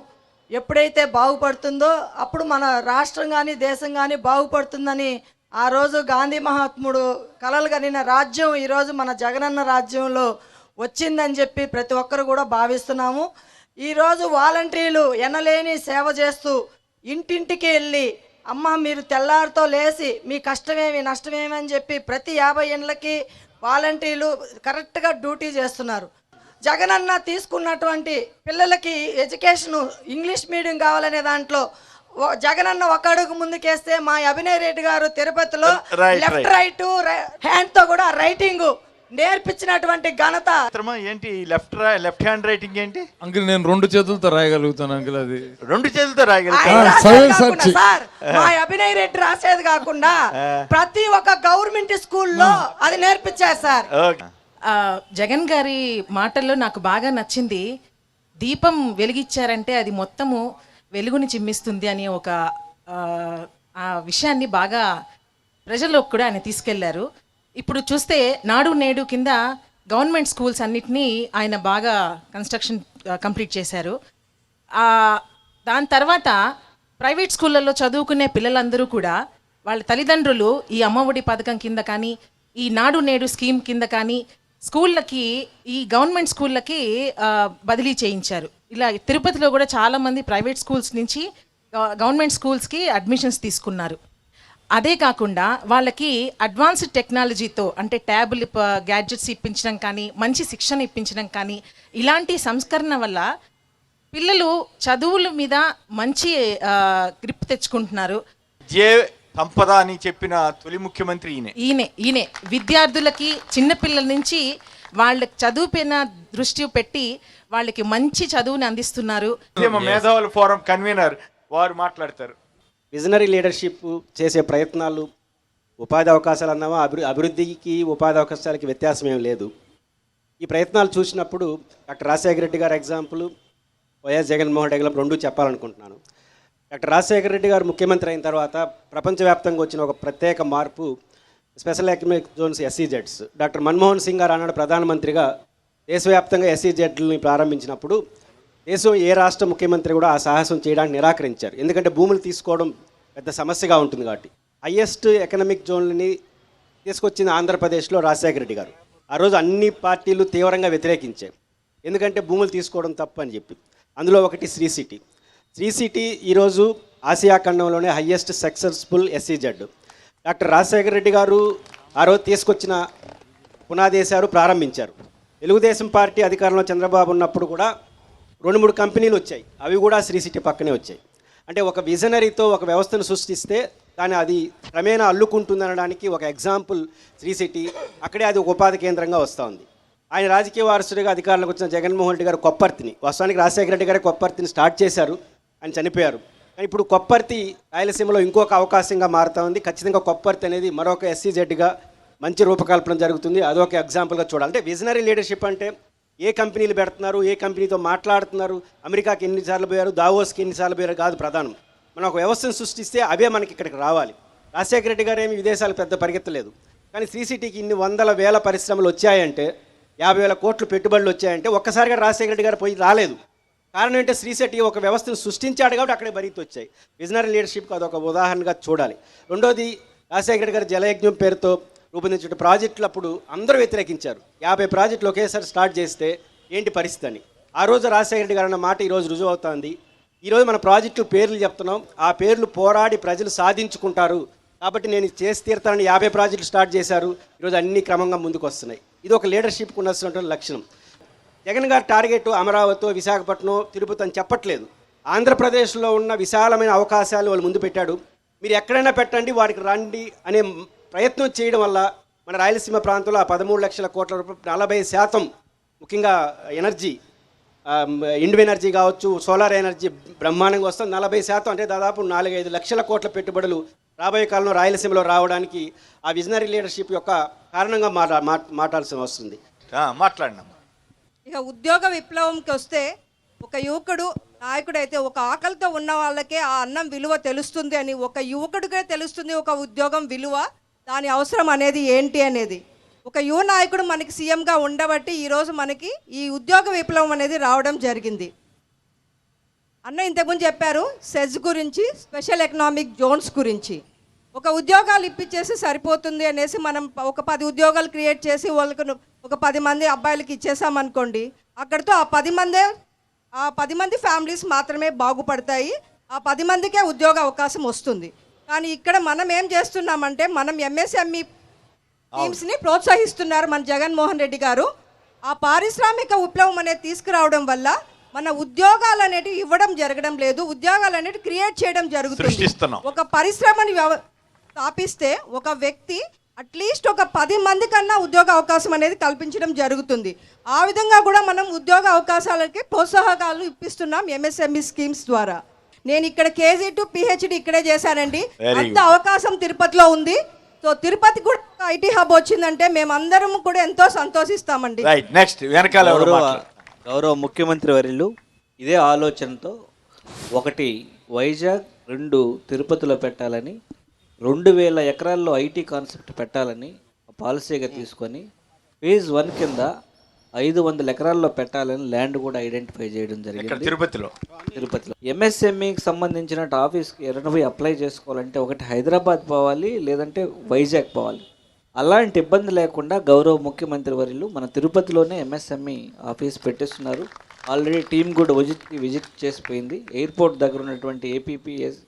ఎప్పుడైతే బాగుపడుతుందో అప్పుడు మన రాష్ట్రం కానీ దేశం కానీ బాగుపడుతుందని ఆ రోజు గాంధీ మహాత్ముడు కలలు కనిన రాజ్యం ఈరోజు మన జగనన్న రాజ్యంలో వచ్చిందని చెప్పి ప్రతి ఒక్కరు కూడా భావిస్తున్నాము. ఈరోజు వాలంటీర్లు ఎనలేని సేవ చేస్తూ ఇంటింటికి వెళ్ళి అమ్మ మీరు తెల్లారితో లేచి మీ కష్టమేమి నష్టమేమి అని చెప్పి ప్రతి 50 ఏళ్ళకి వాలంటీర్లు కరెక్ట్గా డ్యూటీ చేస్తున్నారు. జగనన్న తీసుకున్నటువంటి పిల్లలకి ఎడ్యుకేషను ఇంగ్లీష్ మీడియం కావాలనే దాంట్లో జగనన్న ఒక అడుగు ముందుకేస్తే మా అభినయ్ రెడ్డి గారు తిరుపతిలో లెఫ్ట్ రైట్ హ్యాండ్తో కూడా రైటింగ్ నేర్పించినటువంటి ఘనత. ఏంటి లెఫ్ట్ హ్యాండ్ రైటింగ్ ఏంటి అంకుల్? నేను 2 చేతులతో రాయగలుగుతాను అంకుల్. అది 2 చేతులతో ఆయన రాయగలుగుతాను రాసేది కాకుండా సార్, మా అభినయ్ రెడ్డి రాసేది కాకుండా ప్రతి ఒక్క గవర్నమెంట్ స్కూల్లో అది నేర్పించారు సార్. జగన్ గారి మాటల్లో నాకు బాగా నచ్చింది, దీపం వెలిగించారంటే అది మొత్తము వెలుగుని చిమ్మిస్తుంది అని ఒక ఆ విషయాన్ని బాగా ప్రజల్లోకి కూడా ఆయన తీసుకెళ్లారు. ఇప్పుడు చూస్తే నాడు నేడు కింద గవర్నమెంట్ స్కూల్స్ అన్నిటినీ ఆయన బాగా కన్స్ట్రక్షన్ కంప్లీట్ చేశారు. దాని తర్వాత ప్రైవేట్ స్కూళ్ళల్లో చదువుకునే పిల్లలందరూ కూడా వాళ్ళ తల్లిదండ్రులు ఈ అమ్మఒడి పథకం కింద కానీ ఈ నాడు నేడు స్కీమ్ కింద కానీ స్కూళ్ళకి ఈ గవర్నమెంట్ స్కూళ్ళకి బదిలీ చేయించారు. ఇలా తిరుపతిలో కూడా చాలామంది ప్రైవేట్ స్కూల్స్ నుంచి గవర్నమెంట్ స్కూల్స్కి అడ్మిషన్స్ తీసుకున్నారు. అదే కాకుండా వాళ్ళకి అడ్వాన్స్డ్ టెక్నాలజీతో అంటే ట్యాబుల్ గ్యాడ్జెట్స్ ఇప్పించడం కానీ మంచి శిక్షణ ఇప్పించడం కానీ ఇలాంటి సంస్కరణ వల్ల పిల్లలు చదువుల మీద మంచి గ్రిప్ తెచ్చుకుంటున్నారు. సంపద అని చెప్పిన తొలి ముఖ్యమంత్రి ఈయనే విద్యార్థులకి చిన్నపిల్లల నుంచి వాళ్ళకి చదువు పైన దృష్టి పెట్టి వాళ్ళకి మంచి చదువుని అందిస్తున్నారు. మేధావుల ఫోరం కన్వీనర్ వారు మాట్లాడతారు. విజనరీ లీడర్షిప్ చేసే ప్రయత్నాలు, ఉపాధి అవకాశాలు అన్నామా, అభివృద్ధికి ఉపాధి అవకాశాలకి వ్యత్యాసం ఏం లేదు. ఈ ప్రయత్నాలు చూసినప్పుడు డాక్టర్ రాజశేఖర రెడ్డి గారు ఎగ్జాంపుల్, వైఎస్ జగన్మోహన్ రెడ్డి గారు 2 చెప్పాలనుకుంటున్నాను. డాక్టర్ రాజశేఖర రెడ్డి గారు ముఖ్యమంత్రి అయిన తర్వాత ప్రపంచవ్యాప్తంగా వచ్చిన ఒక ప్రత్యేక మార్పు స్పెషల్ ఎకనామిక్ జోన్స్ ఎస్ఈజెడ్స్. డాక్టర్ మన్మోహన్ సింగ్ గారు ఆనాడు ప్రధానమంత్రిగా దేశవ్యాప్తంగా ఎస్ఈజెడ్లని ప్రారంభించినప్పుడు దేశం ఏ రాష్ట్ర ముఖ్యమంత్రి కూడా ఆ సాహసం చేయడానికి నిరాకరించారు. ఎందుకంటే భూములు తీసుకోవడం పెద్ద సమస్యగా ఉంటుంది కాబట్టి. హయ్యెస్ట్ ఎకనామిక్ జోన్లని తీసుకొచ్చిన ఆంధ్రప్రదేశ్లో రాజశేఖర రెడ్డి గారు. ఆ రోజు అన్ని పార్టీలు తీవ్రంగా వ్యతిరేకించాయి, ఎందుకంటే భూములు తీసుకోవడం తప్పు అని చెప్పి. అందులో ఒకటి శ్రీ సిటీ ఈరోజు ఆసియా ఖండంలోనే highest successful SEZ. Doctor Rajasekhara Reddy గారు ఆ రోజు తీసుకొచ్చిన పునాదేశారు, ప్రారంభించారు. తెలుగుదేశం పార్టీ అధికారంలో చంద్రబాబు ఉన్నప్పుడు కూడా 2-3 కంపెనీలు వచ్చాయి, అవి కూడా శ్రీ సిటీ పక్కనే వచ్చాయి. అంటే ఒక విజనరీతో ఒక వ్యవస్థను సృష్టిస్తే కానీ అది క్రమేణా అల్లుకుంటుందనడానికి ఒక ఎగ్జాంపుల్ శ్రీ సిటీ. అక్కడే అది ఒక ఉపాధి కేంద్రంగా వస్తూ ఉంది. ఆయన రాజకీయ వారసుడిగా అధికారంలోకి వచ్చిన జగన్మోహన్ రెడ్డి గారు కొప్పర్తిని, వాస్తవానికి రాజశేఖర రెడ్డి గారు కొప్పర్తిని స్టార్ట్ చేశారు, ఆయన చనిపోయారు. కానీ ఇప్పుడు కొప్పర్తి రాయలసీమలో ఇంకొక అవకాశంగా మారుతూ ఉంది. ఖచ్చితంగా కొప్పర్తి అనేది మరొక ఎస్సీజెడ్గా మంచి రూపకల్పన జరుగుతుంది. అదొక ఎగ్జాంపుల్గా చూడాలి. అంటే విజనరీ లీడర్షిప్ అంటే ఏ కంపెనీలు పెడుతున్నారు, ఏ కంపెనీతో మాట్లాడుతున్నారు, అమెరికాకి ఎన్నిసార్లు పోయారు, దావోస్కి ఎన్నిసార్లు పోయారు కాదు ప్రధానం. మనం ఒక వ్యవస్థను సృష్టిస్తే అవే మనకి ఇక్కడికి రావాలి. రాజశేఖర రెడ్డి గారు ఏమి విదేశాలకు పెద్ద పరిగెత్తలేదు, కానీ శ్రీ సిటీకి ఇన్ని 100,000 పరిశ్రమలు వచ్చాయంటే, 50,000 కోట్లు పెట్టుబడులు వచ్చాయంటే ఒక్కసారిగా రాజశేఖర రెడ్డి గారు పోయి రాలేదు. కారణం ఏంటంటే శ్రీ సిటీ ఒక వ్యవస్థను సృష్టించాడు కాబట్టి అక్కడే బరీత్ వచ్చాయి. విజనరీ లీడర్షిప్కి అదొక ఉదాహరణగా చూడాలి. రెండోది, రాజశేఖర రెడ్డి గారు జలయజ్ఞం పేరుతో రూపొందించిన ప్రాజెక్టులు అప్పుడు అందరూ వ్యతిరేకించారు. 50 ప్రాజెక్టులు ఒకేసారి స్టార్ట్ చేస్తే ఏంటి పరిస్థితి అని. ఆ రోజు రాజశేఖర రెడ్డి గారు అన్న మాట ఈరోజు రుజువు అవుతుంది. ఈరోజు మన ప్రాజెక్టులు పేర్లు చెప్తున్నాం, ఆ పేర్లు పోరాడి ప్రజలు సాధించుకుంటారు కాబట్టి నేను చేసి తీరుతానని 50 ప్రాజెక్టులు స్టార్ట్ చేశారు. ఈరోజు అన్ని క్రమంగా ముందుకు వస్తున్నాయి. ఇది ఒక లీడర్షిప్కి ఉన్నటువంటి లక్షణం. జగన్ గారు టార్గెట్ అమరావతి, విశాఖపట్నం, తిరుపతి అని చెప్పట్లేదు. ఆంధ్రప్రదేశ్లో ఉన్న విశాలమైన అవకాశాలు వాళ్ళు ముందు పెట్టాడు. మీరు ఎక్కడైనా పెట్టండి, వాడికి రండి అనే ప్రయత్నం చేయడం వల్ల మన రాయలసీమ ప్రాంతంలో ఆ 13 లక్షల కోట్ల రూపాయలు 40% ముఖ్యంగా ఎనర్జీ, ఇండ్ ఎనర్జీ కావచ్చు, సోలార్ ఎనర్జీ బ్రహ్మాండంగా వస్తుంది. 40% అంటే దాదాపు 4-5 లక్షల కోట్ల పెట్టుబడులు రాబోయే కాలంలో రాయలసీమలో రావడానికి ఆ విజనరీ లీడర్షిప్ యొక్క కారణంగా మాట్లాడాల్సి వస్తుంది. మాట్లాడినాం. ఇక ఉద్యోగ విప్లవంకి వస్తే ఒక యువకుడు నాయకుడైతే ఒక ఆకలితో ఉన్న వాళ్ళకే ఆ అన్నం విలువ తెలుస్తుంది అని, ఒక యువకుడికే తెలుస్తుంది ఒక ఉద్యోగం విలువ, దాని అవసరం అనేది ఏంటి అనేది. ఒక యువ నాయకుడు మనకి సీఎంగా ఉండబట్టి ఈరోజు మనకి ఈ ఉద్యోగ విప్లవం అనేది రావడం జరిగింది. అన్న ఇంతకుముందు చెప్పారు సెజ్ గురించి, స్పెషల్ ఎకనామిక్ జోన్స్ గురించి. ఒక ఉద్యోగాలు ఇప్పించేసి సరిపోతుంది అనేసి మనం ఒక 10 ఉద్యోగాలు క్రియేట్ చేసి వాళ్ళకు ఒక 10 మంది అబ్బాయిలకి ఇచ్చేసామనుకోండి, అక్కడితో ఆ 10 మంది ఫ్యామిలీస్ మాత్రమే బాగుపడతాయి, ఆ 10 మందికే ఉద్యోగ అవకాశం వస్తుంది. కానీ ఇక్కడ మనం ఏం చేస్తున్నామంటే మనం ఎంఎస్ఎంఈ టీమ్స్ని ప్రోత్సహిస్తున్నారు మన జగన్మోహన్ రెడ్డి గారు. ఆ పారిశ్రామిక విప్లవం అనేది తీసుకురావడం వల్ల మన ఉద్యోగాలు అనేటివి ఇవ్వడం జరగడం లేదు, ఉద్యోగాలు అనేవి క్రియేట్ చేయడం జరుగుతుంది. ఒక పరిశ్రమని స్థాపిస్తే ఒక వ్యక్తి అట్లీస్ట్ ఒక 10 మంది కన్నా ఉద్యోగ అవకాశం అనేది కల్పించడం జరుగుతుంది. ఆ విధంగా కూడా మనం ఉద్యోగ అవకాశాలకి ప్రోత్సాహకాలు ఇప్పిస్తున్నాం ఎంఎస్ఎంఈ స్కీమ్స్ ద్వారా. నేను ఇక్కడ కేజీ టు పిహెచ్డి ఇక్కడే చేశానండి. అంత అవకాశం తిరుపతిలో ఉంది. సో తిరుపతి కూడా ఐటీ హబ్ వచ్చిందంటే మేమందరం కూడా ఎంతో సంతోషిస్తామండి. గౌరవ ముఖ్యమంత్రి వర్యులు ఇదే ఆలోచనతో 1 వైజాగ్, 2 తిరుపతిలో పెట్టాలని, 2000 ఎకరాల్లో ఐటీ కాన్సెప్ట్ పెట్టాలని పాలసీగా తీసుకొని ఫేజ్ 1 కింద 500 ఎకరాల్లో పెట్టాలని ల్యాండ్ కూడా ఐడెంటిఫై చేయడం జరిగింది తిరుపతిలో. ఎంఎస్ఎంఈకి సంబంధించిన ఆఫీస్కి ఎక్కడ అప్లై చేసుకోవాలంటే ఒకటి హైదరాబాద్ పోవాలి, లేదంటే వైజాగ్ పోవాలి. అలాంటి ఇబ్బంది లేకుండా గౌరవ ముఖ్యమంత్రి వర్యులు మన తిరుపతిలోనే ఎంఎస్ఎంఈ ఆఫీస్ పెట్టేస్తున్నారు. ఆల్రెడీ టీం కూడా విజిట్ చేసిపోయింది. ఎయిర్పోర్ట్ దగ్గర ఉన్నటువంటి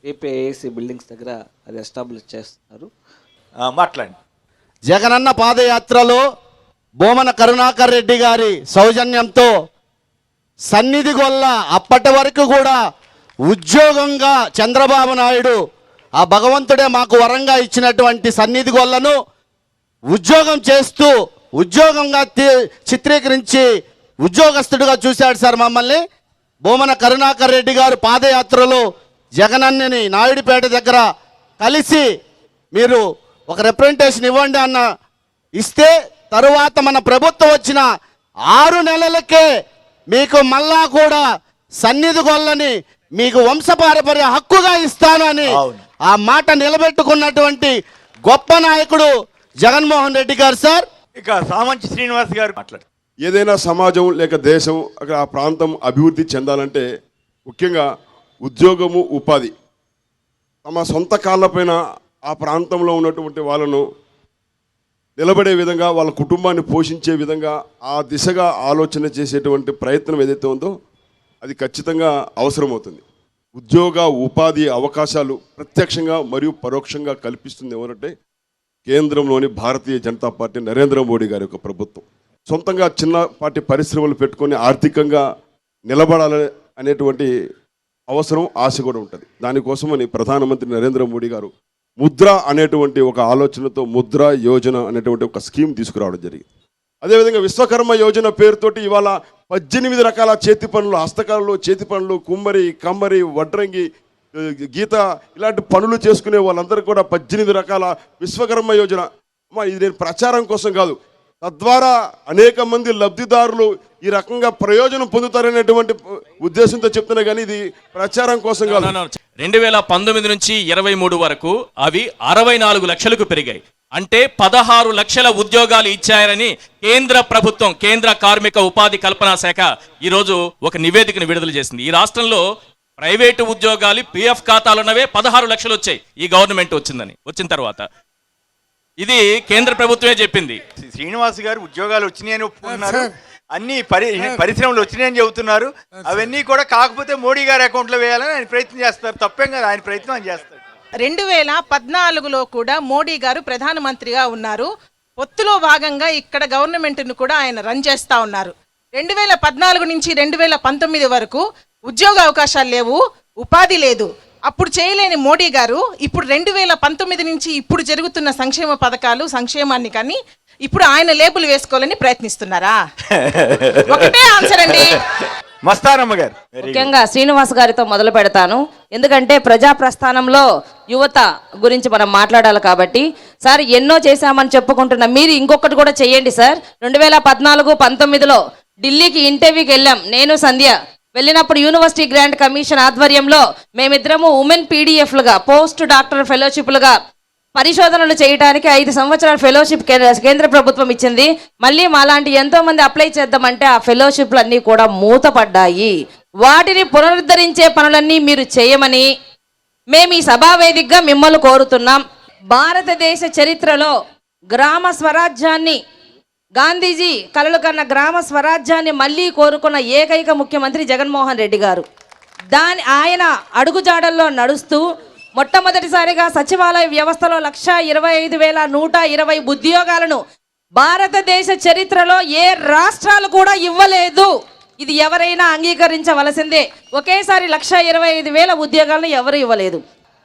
ఏపీఐఏసి బిల్డింగ్స్ దగ్గర అది ఎస్టాబ్లిష్ చేస్తున్నారు. మాట్లాడండి. జగనన్న పాదయాత్రలో బోమన కరుణాకర్ రెడ్డి గారి సౌజన్యంతో సన్నిధి గొల్ల అప్పటి వరకు కూడా ఉద్యోగంగా చంద్రబాబు నాయుడు ఆ భగవంతుడే మాకు వరంగా ఇచ్చినటువంటి సన్నిధి గొల్లను ఉద్యోగం చేస్తూ ఉద్యోగంగా చిత్రీకరించి ఉద్యోగస్తుడిగా చూశాడు సార్ మమ్మల్ని. బోమన కరుణాకర్ రెడ్డి గారు పాదయాత్రలో జగనన్నని నాయుడుపేట దగ్గర కలిసి మీరు ఒక రిప్రజెంటేషన్ ఇవ్వండి అన్న ఇస్తే, తరువాత మన ప్రభుత్వం వచ్చిన 6 నెలలకే మీకు మళ్ళా కూడా సన్నిధి గొల్లని మీకు వంశపారంపర్య హక్కుగా ఇస్తానని ఆ మాట నిలబెట్టుకున్నటువంటి గొప్ప నాయకుడు జగన్మోహన్ రెడ్డి గారు సార్. ఇక సామంచి శ్రీనివాస్ గారు మాట్లాడారు. ఏదైనా సమాజం లేక దేశం అక్కడ ఆ ప్రాంతం అభివృద్ధి చెందాలంటే ముఖ్యంగా ఉద్యోగము, ఉపాధి, తమ సొంత కాళ్ళపైన ఆ ప్రాంతంలో ఉన్నటువంటి వాళ్ళను నిలబడే విధంగా, వాళ్ళ కుటుంబాన్ని పోషించే విధంగా ఆ దిశగా ఆలోచన చేసేటువంటి ప్రయత్నం ఏదైతే ఉందో అది ఖచ్చితంగా అవసరమవుతుంది. ఉద్యోగ, ఉపాధి అవకాశాలు ప్రత్యక్షంగా మరియు పరోక్షంగా కల్పిస్తుంది ఎవరంటే కేంద్రంలోని భారతీయ జనతా పార్టీ నరేంద్ర మోడీ గారి యొక్క ప్రభుత్వం. సొంతంగా చిన్నపాటి పరిశ్రమలు పెట్టుకొని ఆర్థికంగా నిలబడాలి అనేటువంటి అవసరం, ఆశ కూడా ఉంటుంది. దానికోసమని ప్రధానమంత్రి నరేంద్ర మోడీ గారు ముద్ర అనేటువంటి ఒక ఆలోచనతో ముద్ర యోజన అనేటువంటి ఒక స్కీమ్ తీసుకురావడం జరిగింది. అదేవిధంగా విశ్వకర్మ యోజన పేరుతోటి ఇవాళ 18 రకాల చేతి పనులు, హస్తకళలు, చేతి పనులు, కుమ్మరి, కమ్మరి, వడ్రంగి, గీత ఇలాంటి పనులు చేసుకునే వాళ్ళందరూ కూడా 18 రకాల విశ్వకర్మ యోజన. ఇది నేను ప్రచారం కోసం కాదు, తద్వారా అనేక మంది లబ్ధిదారులు ఈ రకంగా ప్రయోజనం పొందుతారనేటువంటి ఉద్దేశంతో చెప్తున్నా, కానీ ఇది ప్రచారం కోసం కాదు. 2019 నుంచి 23 వరకు అవి 64 లక్షలకు పెరిగాయి. అంటే 16 లక్షల ఉద్యోగాలు ఇచ్చారని కేంద్ర ప్రభుత్వం, కేంద్ర కార్మిక ఉపాధి కల్పనా శాఖ ఈరోజు ఒక నివేదికను విడుదల చేసింది. ఈ రాష్ట్రంలో ప్రైవేటు ఉద్యోగాలు పిఎఫ్ ఖాతాలున్నవే 16 లక్షలు వచ్చాయి ఈ గవర్నమెంట్ వచ్చిన తర్వాత. ఇది కేంద్ర ప్రభుత్వమే చెప్పింది. శ్రీనివాస్ గారు ఉద్యోగాలు వచ్చినాయని ఒప్పుకున్నారు, అన్ని పరిశ్రమలు వచ్చినాయని చెబుతున్నారు. అవన్నీ కూడా కాకపోతే మోడీ గారి అకౌంట్లో వేయాలని ఆయన ప్రయత్నం చేస్తారు. తప్పేం కదా, ఆయన ప్రయత్నం ఆయన చేస్తారు. 2014లో కూడా మోడీ గారు ప్రధానమంత్రిగా ఉన్నారు. పొత్తులో భాగంగా ఇక్కడ గవర్నమెంట్ను కూడా ఆయన రన్ చేస్తూ ఉన్నారు. 2014 నుంచి 2019 వరకు ఉద్యోగ అవకాశాలు లేవు, ఉపాధి లేదు. అప్పుడు చేయలేని మోడీ గారు ఇప్పుడు 2019 నుంచి ఇప్పుడు జరుగుతున్న సంక్షేమ పథకాలు, సంక్షేమాన్ని కానీ ఇప్పుడు ఆయన లేబుల్ వేసుకోవాలని ప్రయత్నిస్తున్నారా? ఒకటే ఆన్సర్ అండి. మస్తానమ్మ గారు. ముఖ్యంగా శ్రీనివాస్ గారితో మొదలు పెడతాను, ఎందుకంటే ప్రజా ప్రస్థానంలో యువత గురించి మనం మాట్లాడాలి కాబట్టి. సార్ ఎన్నో చేశామని చెప్పుకుంటున్నాం, మీరు ఇంకొకటి కూడా చేయండి సార్. 2014-19లో ఢిల్లీకి ఇంటర్వ్యూకి వెళ్ళాం, నేను సంధ్య. వెళ్ళినప్పుడు యూనివర్సిటీ గ్రాంట్ కమిషన్ ఆధ్వర్యంలో మేమిద్దరము ఉమెన్ పీడిఎఫ్లుగా, పోస్ట్ డాక్టర్ ఫెలోషిప్లుగా పరిశోధనలు చేయడానికి 5 సంవత్సరాల ఫెలోషిప్ కేంద్ర ప్రభుత్వం ఇచ్చింది. మళ్ళీ మాలాంటి ఎంతో మంది అప్లై చేద్దామంటే ఆ ఫెలోషిప్లు అన్నీ కూడా మూతపడ్డాయి. వాటిని పునరుద్ధరించే పనులన్నీ మీరు చేయమని మేము ఈ సభా వేదికగా మిమ్మల్ని కోరుతున్నాం. భారతదేశ చరిత్రలో గ్రామ స్వరాజ్యాన్ని, గాంధీజీ కలలు కన్న గ్రామ స్వరాజ్యాన్ని మళ్ళీ కోరుకున్న ఏకైక ముఖ్యమంత్రి జగన్మోహన్ రెడ్డి గారు. ఆయన అడుగుజాడల్లో నడుస్తూ మొట్టమొదటిసారిగా సచివాలయ వ్యవస్థలో 1,25,120 ఉద్యోగాలను భారతదేశ చరిత్రలో ఏ రాష్ట్రాలు కూడా ఇవ్వలేదు. ఇది ఎవరైనా అంగీకరించవలసిందే. ఒకేసారి 1,25,000 ఉద్యోగాలను ఎవరు ఇవ్వలేదు.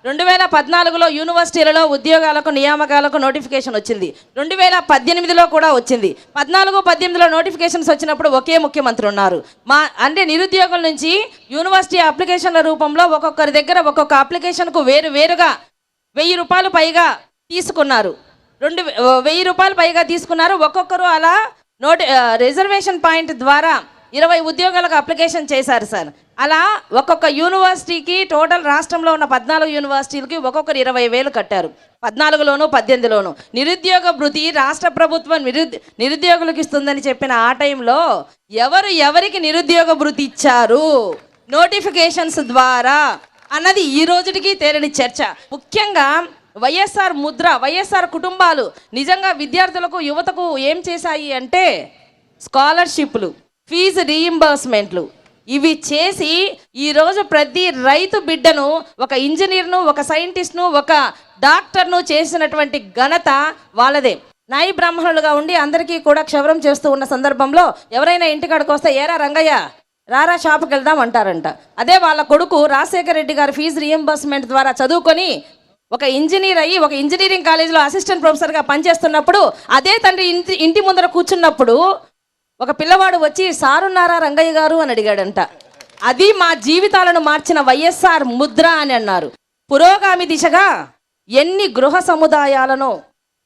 2014లో యూనివర్సిటీలలో ఉద్యోగాలకు నియామకాలకు నోటిఫికేషన్ వచ్చింది. 2018లో కూడా వచ్చింది. 14-18లో నోటిఫికేషన్స్ వచ్చినప్పుడు ఒకే ముఖ్యమంత్రి ఉన్నారు. అంటే నిరుద్యోగుల నుంచి యూనివర్సిటీ అప్లికేషన్ల రూపంలో ఒక్కొక్కరి దగ్గర ఒక్కొక్క అప్లికేషన్కు వేరుగా 1,000 రూపాయలు పైగా తీసుకున్నారు. 1,000 రూపాయలు పైగా తీసుకున్నారు. ఒక్కొక్కరు అలా రిజర్వేషన్ పాయింట్ ద్వారా 20 ఉద్యోగాలకు అప్లికేషన్ చేశారు సార్. అలా ఒక్కొక్క యూనివర్సిటీకి టోటల్ రాష్ట్రంలో ఉన్న 14 యూనివర్సిటీలకి ఒక్కొక్కరు 20,000 కట్టారు. 14లోను 18లోను. నిరుద్యోగ భృతి రాష్ట్ర ప్రభుత్వం నిరుద్యోగులకు ఇస్తుందని చెప్పిన ఆ టైంలో ఎవరికి నిరుద్యోగ భృతి ఇచ్చారు నోటిఫికేషన్స్ ద్వారా అన్నది ఈ రోజుకి తేలని చర్చ. ముఖ్యంగా వైఎస్ఆర్ ముద్ర, వైఎస్ఆర్ కుటుంబాలు నిజంగా విద్యార్థులకు, యువతకు ఏం చేశాయి అంటే స్కాలర్షిప్లు, ఫీజు రీయింబర్స్మెంట్లు ఇవి చేసి ఈరోజు ప్రతి రైతు బిడ్డను ఒక ఇంజనీర్ను, ఒక సైంటిస్ట్ను, ఒక డాక్టర్ను చేసినటువంటి ఘనత వాళ్ళదే. నాయి బ్రాహ్మణులుగా ఉండి అందరికీ కూడా క్షవరం చేస్తూ ఉన్న సందర్భంలో ఎవరైనా ఇంటికాడికి వస్తే ఏరా రంగయ్య రారా షాపుకి వెళ్దాం అంటారంట. అదే వాళ్ళ కొడుకు రాజశేఖర రెడ్డి గారు ఫీజు రీయింబర్స్మెంట్ ద్వారా చదువుకొని ఒక ఇంజనీర్ అయ్యి ఒక ఇంజనీరింగ్ కాలేజీలో అసిస్టెంట్ ప్రొఫెసర్గా పనిచేస్తున్నప్పుడు అదే తండ్రి ఇంటి ముందర కూర్చున్నప్పుడు ఒక పిల్లవాడు వచ్చి సారున్నారా రంగయ్య గారు అని అడిగాడంట. అది మా జీవితాలను మార్చిన వైఎస్ఆర్ ముద్ర అని అన్నారు. పురోగామి దిశగా ఎన్ని గృహ సముదాయాలను,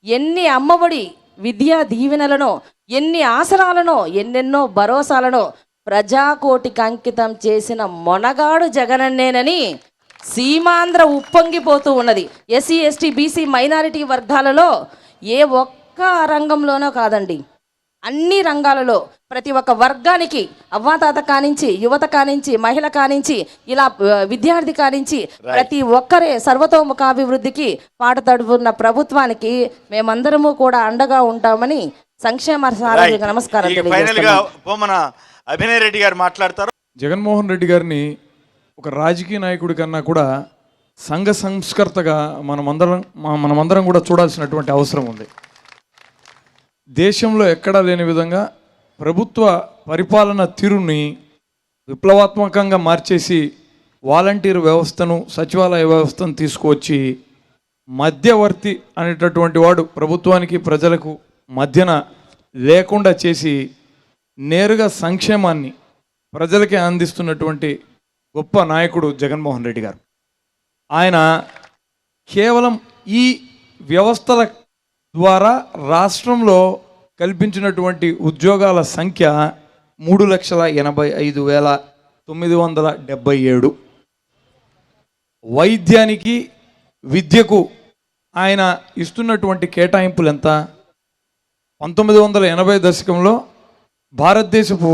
ఎన్ని అమ్మఒడి విద్యా దీవెనలను, ఎన్ని ఆసరాలను, ఎన్నెన్నో భరోసాలను ప్రజాకోటికి అంకితం చేసిన మొనగాడు జగనన్నేనని సీమాంధ్ర ఉప్పొంగిపోతూ ఉన్నది. ఎస్సీ, ఎస్టీ, బీసీ, మైనారిటీ వర్గాలలో ఏ ఒక్క రంగంలోనో కాదండి, అన్ని రంగాలలో ప్రతి ఒక్క వర్గానికి, అవ్వాతాత కానించి, యువత కానించి, మహిళ కానించి, ఇలా విద్యార్థి కానించి ప్రతి ఒక్కరే సర్వతోముఖాభివృద్ధికి పాటుతడుపున్న ప్రభుత్వానికి మేమందరము కూడా అండగా ఉంటామని సంక్షేమ సారథిగా నమస్కారం తెలియజేస్తున్నాను. అభినయ్ రెడ్డి గారు మాట్లాడతారు. జగన్మోహన్ రెడ్డి గారిని ఒక రాజకీయ నాయకుడి కన్నా కూడా సంఘ సంస్కర్తగా మనమందరం కూడా చూడాల్సినటువంటి అవసరం ఉంది. దేశంలో ఎక్కడా లేని విధంగా ప్రభుత్వ పరిపాలన తీరుని విప్లవాత్మకంగా మార్చేసి వాలంటీర్ వ్యవస్థను, సచివాలయ వ్యవస్థను తీసుకువచ్చి మధ్యవర్తి అనేటటువంటి వాడు ప్రభుత్వానికి ప్రజలకు మధ్యన లేకుండా చేసి నేరుగా సంక్షేమాన్ని ప్రజలకే అందిస్తున్నటువంటి గొప్ప నాయకుడు జగన్మోహన్ రెడ్డి గారు. ఆయన కేవలం ఈ వ్యవస్థల ద్వారా రాష్ట్రంలో కల్పించినటువంటి ఉద్యోగాల సంఖ్య 3,85,977. వైద్యానికి, విద్యకు ఆయన ఇస్తున్నటువంటి కేటాయింపులు ఎంత? 1980 దశకంలో భారతదేశపు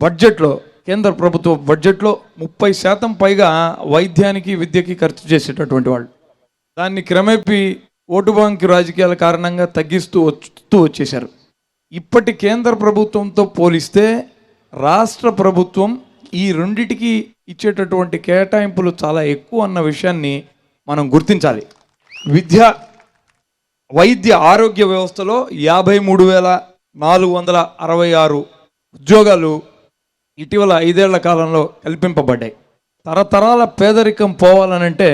బడ్జెట్లో, కేంద్ర ప్రభుత్వ బడ్జెట్లో 30% పైగా వైద్యానికి, విద్యకి ఖర్చు చేసేటటువంటి వాళ్ళు. దాన్ని క్రమేపీ ఓటు బ్యాంకు రాజకీయాల కారణంగా తగ్గిస్తూ వచ్చేశారు. ఇప్పటి కేంద్ర ప్రభుత్వంతో పోలిస్తే రాష్ట్ర ప్రభుత్వం ఈ రెండిటికి ఇచ్చేటటువంటి కేటాయింపులు చాలా ఎక్కువ అన్న విషయాన్ని మనం గుర్తించాలి. వైద్య ఆరోగ్య వ్యవస్థలో 53,466 ఉద్యోగాలు ఇటీవల 5 ఏళ్ల కాలంలో కల్పింపబడ్డాయి. తరతరాల పేదరికం పోవాలనంటే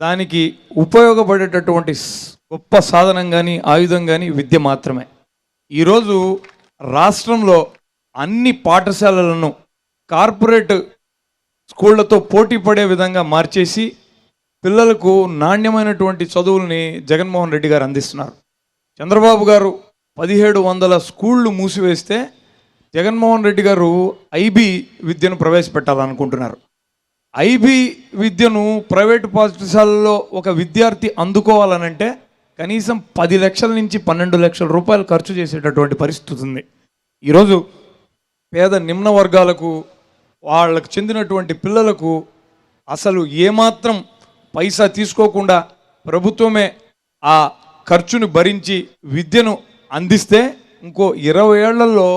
దానికి ఉపయోగపడేటటువంటి గొప్ప సాధనం కానీ, ఆయుధం కానీ విద్య మాత్రమే. ఈరోజు రాష్ట్రంలో అన్ని పాఠశాలలను కార్పొరేట్ స్కూళ్లతో పోటీ పడే విధంగా మార్చేసి పిల్లలకు నాణ్యమైనటువంటి చదువుల్ని జగన్మోహన్ రెడ్డి గారు అందిస్తున్నారు. చంద్రబాబు గారు 1700 స్కూళ్ళు మూసివేస్తే జగన్మోహన్ రెడ్డి గారు ఐబీ విద్యను ప్రవేశపెట్టాలనుకుంటున్నారు. ఐబీ విద్యను ప్రైవేటు పాఠశాలలో ఒక విద్యార్థి అందుకోవాలనంటే కనీసం 10 లక్షల నుంచి 12 లక్షల రూపాయలు ఖర్చు చేసేటటువంటి పరిస్థితి ఉంది. ఈరోజు పేద నిమ్న వర్గాలకు వాళ్ళకు చెందినటువంటి పిల్లలకు అసలు ఏమాత్రం పైసా తీసుకోకుండా ప్రభుత్వమే ఆ ఖర్చును భరించి విద్యను అందిస్తే ఇంకో 20 ఏళ్లలో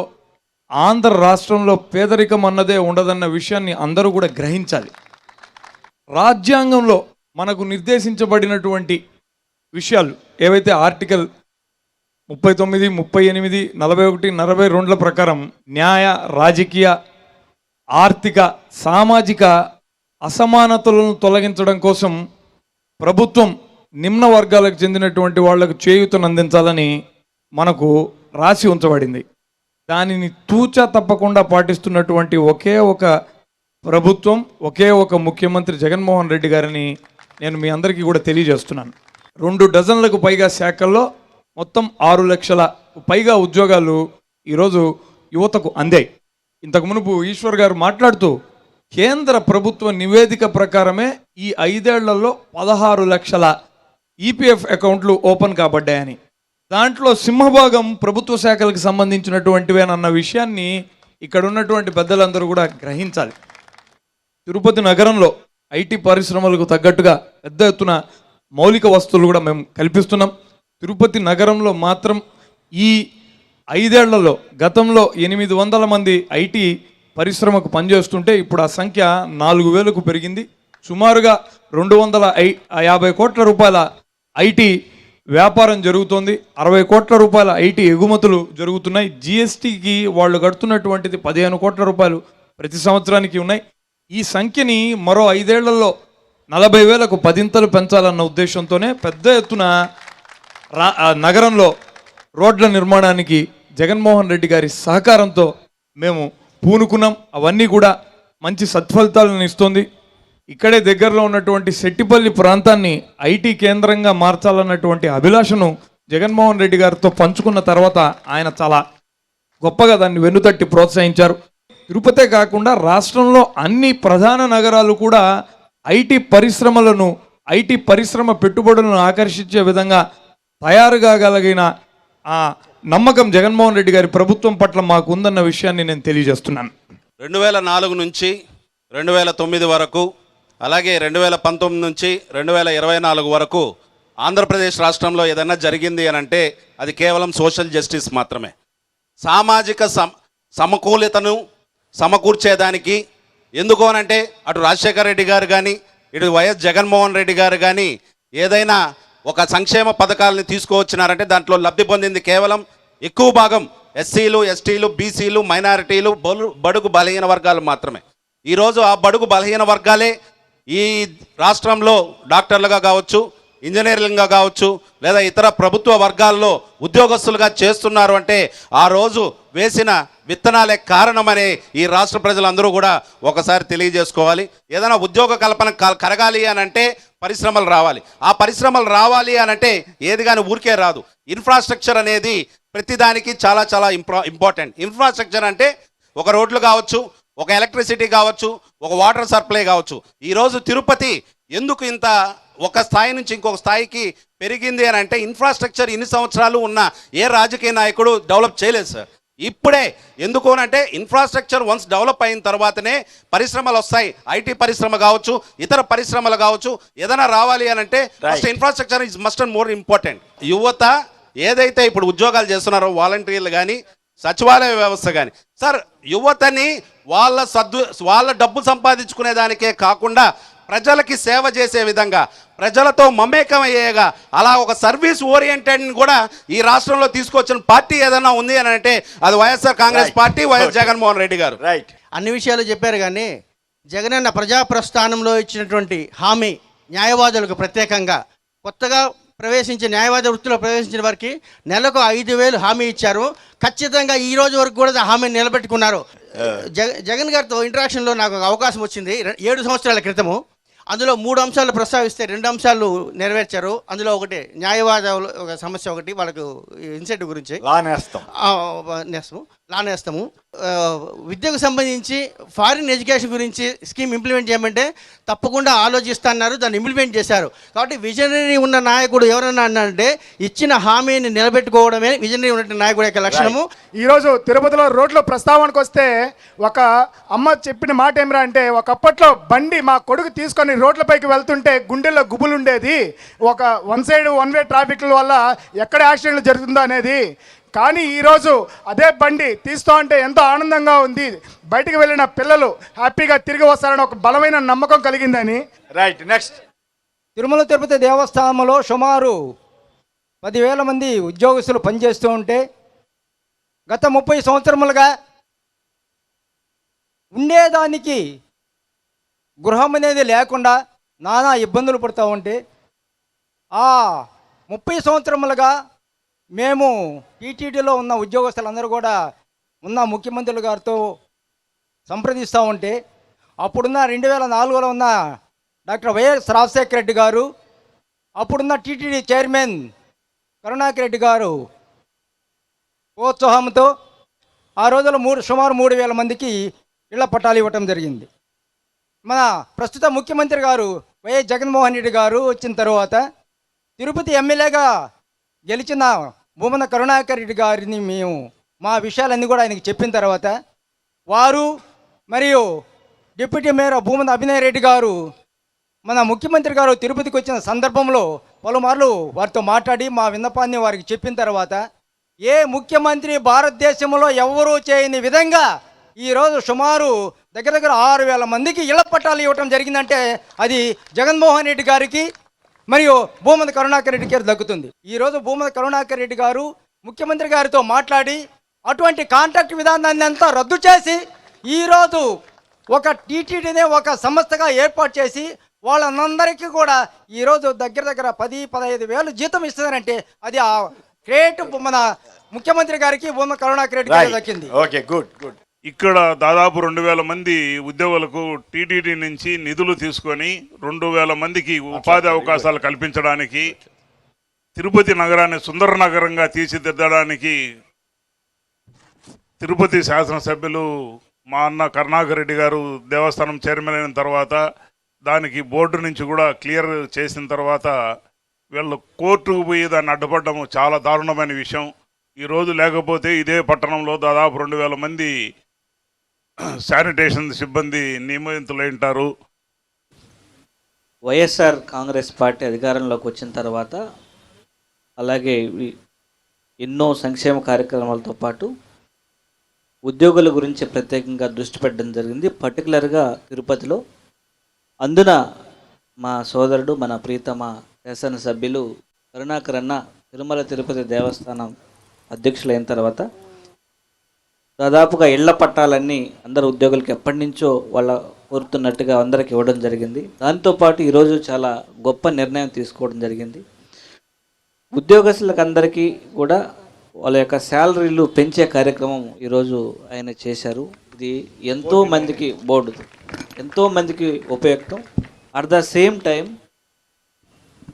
ఆంధ్ర రాష్ట్రంలో పేదరికం అన్నదే ఉండదన్న విషయాన్ని అందరూ కూడా గ్రహించాలి. రాజ్యాంగంలో మనకు నిర్దేశించబడినటువంటి విషయాలు ఏవైతే ఆర్టికల్ 39, 38, 41, 42 ప్రకారం న్యాయ, రాజకీయ, ఆర్థిక, సామాజిక అసమానతలను తొలగించడం కోసం ప్రభుత్వం నిమ్న వర్గాలకు చెందినటువంటి వాళ్లకు చేయూతను అందించాలని మనకు రాసి ఉంచబడింది. దానిని తూచా తప్పకుండా పాటిస్తున్నటువంటి ఒకే ఒక ప్రభుత్వం, ఒకే ఒక ముఖ్యమంత్రి జగన్మోహన్ రెడ్డి గారిని నేను మీ అందరికీ కూడా తెలియజేస్తున్నాను. 2 డజన్లకు పైగా శాఖల్లో మొత్తం 6 లక్షల పైగా ఉద్యోగాలు ఈరోజు యువతకు అందాయి. ఇంతకు మునుపు ఈశ్వర్ గారు మాట్లాడుతూ కేంద్ర ప్రభుత్వ నివేదిక ప్రకారమే ఈ 5 ఏళ్లలో 16 లక్షల ఈపీఎఫ్ అకౌంట్లు ఓపెన్ కాబడ్డాయని, దాంట్లో సింహభాగం ప్రభుత్వ శాఖలకు సంబంధించినటువంటివేనన్న విషయాన్ని ఇక్కడ ఉన్నటువంటి పెద్దలందరూ కూడా గ్రహించాలి. తిరుపతి నగరంలో ఐటీ పరిశ్రమలకు తగ్గట్టుగా పెద్ద ఎత్తున మౌలిక వస్తువులు కూడా మేము కల్పిస్తున్నాం. తిరుపతి నగరంలో మాత్రం ఈ 5 ఏళ్లలో గతంలో 800 మంది ఐటీ పరిశ్రమకు పనిచేస్తుంటే ఇప్పుడు ఆ సంఖ్య 4000కు పెరిగింది. సుమారుగా 250 కోట్ల రూపాయల ఐటీ వ్యాపారం జరుగుతోంది. 60 కోట్ల రూపాయల ఐటీ ఎగుమతులు జరుగుతున్నాయి. జిఎస్టీకి వాళ్ళు కడుతున్నటువంటిది 15 కోట్ల రూపాయలు ప్రతి సంవత్సరానికి ఉన్నాయి. ఈ సంఖ్యని మరో 5 ఏళ్లలో 40,000కు 10 పెంచాలన్న ఉద్దేశంతోనే పెద్ద ఎత్తున నగరంలో రోడ్ల నిర్మాణానికి జగన్మోహన్ రెడ్డి గారి సహకారంతో మేము పూనుకున్నాం. అవన్నీ కూడా మంచి సత్ఫలితాలను ఇస్తుంది. ఇక్కడే దగ్గరలో ఉన్నటువంటి సెట్టిపల్లి ప్రాంతాన్ని ఐటీ కేంద్రంగా మార్చాలన్నటువంటి అభిలాషను జగన్మోహన్ రెడ్డి గారితో పంచుకున్న తర్వాత ఆయన చాలా గొప్పగా దాన్ని వెన్నుతట్టి ప్రోత్సహించారు. తిరుపతే కాకుండా రాష్ట్రంలో అన్ని ప్రధాన నగరాలు కూడా ఐటీ పరిశ్రమలను, ఐటీ పరిశ్రమ పెట్టుబడులను ఆకర్షించే విధంగా తయారు కాగలిగిన ఆ నమ్మకం జగన్మోహన్ రెడ్డి గారి ప్రభుత్వం పట్ల మాకు ఉందన్న విషయాన్ని నేను తెలియజేస్తున్నాను. 2004 నుంచి 2009 వరకు, అలాగే 2019 నుంచి 2024 వరకు ఆంధ్రప్రదేశ్ రాష్ట్రంలో ఏదైనా జరిగింది అని అంటే అది కేవలం సోషల్ జస్టిస్ మాత్రమే. సామాజిక సమకూలతను సమకూర్చేదానికి ఎందుకు అనంటే అటు రాజశేఖర రెడ్డి గారు కానీ ఇటు వైఎస్ జగన్మోహన్ రెడ్డి గారు కానీ ఏదైనా ఒక సంక్షేమ పథకాలని తీసుకువచ్చినారంటే దాంట్లో లబ్ధి పొందింది కేవలం ఎక్కువ భాగం ఎస్సీలు, ఎస్టీలు, బీసీలు, మైనారిటీలు, బడుగు బలహీన వర్గాలు మాత్రమే. ఈరోజు ఆ బడుగు బలహీన వర్గాలే ఈ రాష్ట్రంలో డాక్టర్లుగా కావచ్చు, ఇంజనీరింగ్గా కావచ్చు, లేదా ఇతర ప్రభుత్వ వర్గాల్లో ఉద్యోగస్తులుగా చేస్తున్నారు అంటే ఆ రోజు వేసిన విత్తనాలే కారణమని ఈ రాష్ట్ర ప్రజలందరూ కూడా ఒకసారి తెలియజేసుకోవాలి. ఏదైనా ఉద్యోగ కల్పన కరగాలి అని అంటే పరిశ్రమలు రావాలి. ఆ పరిశ్రమలు రావాలి అని అంటే ఏది కానీ ఊరికే రాదు. ఇన్ఫ్రాస్ట్రక్చర్ అనేది ప్రతిదానికి చాలా చాలా ఇంపార్టెంట్. ఇన్ఫ్రాస్ట్రక్చర్ అంటే ఒక రోడ్లు కావచ్చు, ఒక ఎలక్ట్రిసిటీ కావచ్చు, ఒక వాటర్ సప్లై కావచ్చు. ఈరోజు తిరుపతి ఎందుకు ఇంత ఒక స్థాయి నుంచి ఇంకొక స్థాయికి పెరిగింది అని అంటే ఇన్ఫ్రాస్ట్రక్చర్ ఇన్ని సంవత్సరాలు ఉన్న ఏ రాజకీయ నాయకుడు డెవలప్ చేయలేదు సార్. ఇప్పుడే ఎందుకు అంటే ఇన్ఫ్రాస్ట్రక్చర్ వన్స్ డెవలప్ అయిన తర్వాతనే పరిశ్రమలు వస్తాయి. ఐటీ పరిశ్రమ కావచ్చు, ఇతర పరిశ్రమలు కావచ్చు, ఏదైనా రావాలి అని అంటే first infrastructure is must and more important. యువత ఏదైతే ఇప్పుడు ఉద్యోగాలు చేస్తున్నారో వాలంటీర్లు కానీ, సచివాలయ వ్యవస్థ కానీ సార్, యువతని వాళ్ళ డబ్బు సంపాదించుకునే దానికే కాకుండా ప్రజలకి సేవ చేసే విధంగా, ప్రజలతో మమేకం అయ్యేగా అలా ఒక సర్వీస్ ఓరియంటెడ్ కూడా ఈ రాష్ట్రంలో తీసుకొచ్చిన పార్టీ ఏదైనా ఉంది అని అంటే అది వైఎస్ఆర్ కాంగ్రెస్ పార్టీ, వైఎస్ జగన్మోహన్ రెడ్డి గారు. రైట్, అన్ని విషయాలు చెప్పారు. కానీ జగనన్న ప్రజాప్రస్థానంలో ఇచ్చినటువంటి హామీ న్యాయవాదులకు ప్రత్యేకంగా కొత్తగా ప్రవేశించిన న్యాయవాద వృత్తిలో ప్రవేశించిన వారికి నెలకు 5,000 హామీ ఇచ్చారు. ఖచ్చితంగా ఈ రోజు వరకు కూడా హామీని నిలబెట్టుకున్నారు. జగన్ గారితో ఇంటరాక్షన్లో నాకు ఒక అవకాశం వచ్చింది 7 సంవత్సరాల క్రితము. అందులో 3 అంశాలు ప్రస్తావిస్తే 2 అంశాలు నెరవేర్చారు. అందులో ఒకటి న్యాయవాద ఒక సమస్య, ఒకటి వాళ్ళకు ఇన్సెంటివ్ గురించి నేస్తాము, ప్లాన్ వేస్తాము. విద్యకు సంబంధించి ఫారిన్ ఎడ్యుకేషన్ గురించి స్కీమ్ ఇంప్లిమెంట్ చేయమంటే తప్పకుండా ఆలోచిస్తున్నారు, దాన్ని ఇంప్లిమెంట్ చేశారు. కాబట్టి విజనరీ ఉన్న నాయకుడు ఎవరన్నా అన్నారంటే ఇచ్చిన హామీని నిలబెట్టుకోవడమే విజనరీ ఉన్న నాయకుడు యొక్క లక్షణము. ఈరోజు తిరుపతిలో రోడ్ల ప్రస్తావనకు వస్తే ఒక అమ్మ చెప్పిన మాట ఏమిరా అంటే, ఒకప్పట్లో బండి మా కొడుకు తీసుకొని రోడ్లపైకి వెళ్తుంటే గుండెల్లో గుబులు ఉండేది, ఒక వన్ సైడ్ వన్ వే ట్రాఫిక్ల వల్ల ఎక్కడ యాక్సిడెంట్లు జరుగుతుందో అనేది. కానీ ఈరోజు అదే బండి తీస్తూ ఉంటే ఎంతో ఆనందంగా ఉంది, బయటికి వెళ్ళిన పిల్లలు హ్యాపీగా తిరిగి వస్తారని ఒక బలమైన నమ్మకం కలిగిందని. Right, next. తిరుమల తిరుపతి దేవస్థానంలో సుమారు 10,000 మంది ఉద్యోగస్తులు పనిచేస్తూ ఉంటే గత 30 సంవత్సరములుగా ఉండేదానికి గృహం అనేది లేకుండా నానా ఇబ్బందులు పడుతూ ఉంటే ఆ 30 సంవత్సరములుగా మేము టీటీడీలో ఉన్న ఉద్యోగస్తులందరూ కూడా ఉన్న ముఖ్యమంత్రులు గారితో సంప్రదిస్తూ ఉంటే అప్పుడున్న 2004లో ఉన్న డాక్టర్ వైఎస్ రాజశేఖర రెడ్డి గారు, అప్పుడున్న టీటీడీ చైర్మన్ కరుణాకర్ రెడ్డి గారు ప్రోత్సాహంతో ఆ రోజుల్లో సుమారు 3,000 మందికి ఇళ్ల పట్టాలు ఇవ్వటం జరిగింది. మన ప్రస్తుత ముఖ్యమంత్రి గారు వైఎస్ జగన్మోహన్ రెడ్డి గారు వచ్చిన తర్వాత తిరుపతి ఎమ్మెల్యేగా గెలిచిన భూమన కరుణాకర్ రెడ్డి గారిని మేము మా విషయాలన్నీ కూడా ఆయనకి చెప్పిన తర్వాత వారు మరియు డిప్యూటీ మేయర్ భూమన అభినయ్ రెడ్డి గారు మన ముఖ్యమంత్రి గారు తిరుపతికి వచ్చిన సందర్భంలో పలుమార్లు వారితో మాట్లాడి మా విన్నపాన్ని వారికి చెప్పిన తర్వాత ఏ ముఖ్యమంత్రి భారతదేశంలో ఎవరూ చేయని విధంగా ఈరోజు సుమారు దగ్గర 6,000 మందికి ఇళ్ల పట్టాలు ఇవ్వటం జరిగిందంటే అది జగన్మోహన్ రెడ్డి గారికి మరియు భూమన కరుణాకర్ రెడ్డి గారు దక్కుతుంది. ఈరోజు భూమన కరుణాకర్ రెడ్డి గారు ముఖ్యమంత్రి గారితో మాట్లాడి అటువంటి కాంట్రాక్ట్ విధానాన్ని అంతా రద్దు చేసి ఈరోజు ఒక టీటీడీనే ఒక సంస్థగా ఏర్పాటు చేసి వాళ్ళందరికీ కూడా ఈరోజు దగ్గర 10-15 వేలు జీతం ఇస్తున్నారంటే అది ఆ గ్రేట్ మన ముఖ్యమంత్రి గారికి భూమన కరుణాకర్ రెడ్డి గారికి దక్కింది. Okay, good good. ఇక్కడ దాదాపు 2,000 మంది ఉద్యోగులకు టీటీడీ నుంచి నిధులు తీసుకొని 2,000 మందికి ఉపాధి అవకాశాలు కల్పించడానికి, తిరుపతి నగరాన్ని సుందర నగరంగా తీర్చిదిద్దడానికి తిరుపతి శాసనసభ్యులు మా అన్న కరుణాకర్ రెడ్డి గారు దేవస్థానం చైర్మన్ అయిన తర్వాత దానికి బోర్డు నుంచి కూడా క్లియర్ చేసిన తర్వాత వీళ్ళు కోర్టుకు పోయి దాన్ని అడ్డుపడడం చాలా దారుణమైన విషయం. ఈరోజు లేకపోతే ఇదే పట్టణంలో దాదాపు 2,000 మంది శానిటేషన్ సిబ్బంది నియమితులైంటారు. వైఎస్ఆర్ కాంగ్రెస్ పార్టీ అధికారంలోకి వచ్చిన తర్వాత అలాగే ఎన్నో సంక్షేమ కార్యక్రమాలతో పాటు ఉద్యోగుల గురించి ప్రత్యేకంగా దృష్టి పెట్టడం జరిగింది, పర్టికులర్గా తిరుపతిలో. అందున మా సోదరుడు మన ప్రీతమ శాసనసభ్యులు కరుణాకర్ అన్న తిరుమల తిరుపతి దేవస్థానం అధ్యక్షులైన తర్వాత దాదాపుగా ఇళ్ల పట్టాలన్నీ అందరు ఉద్యోగులకి ఎప్పటి నుంచో వాళ్ళ కోరుతున్నట్టుగా అందరికి ఇవ్వడం జరిగింది. దాంతోపాటు ఈరోజు చాలా గొప్ప నిర్ణయం తీసుకోవడం జరిగింది. ఉద్యోగస్తులకు అందరికీ కూడా వాళ్ళ యొక్క శాలరీలు పెంచే కార్యక్రమం ఈరోజు ఆయన చేశారు. ఇది ఎంతో మందికి ఎంతో మందికి ఉపయుక్తం. At the same time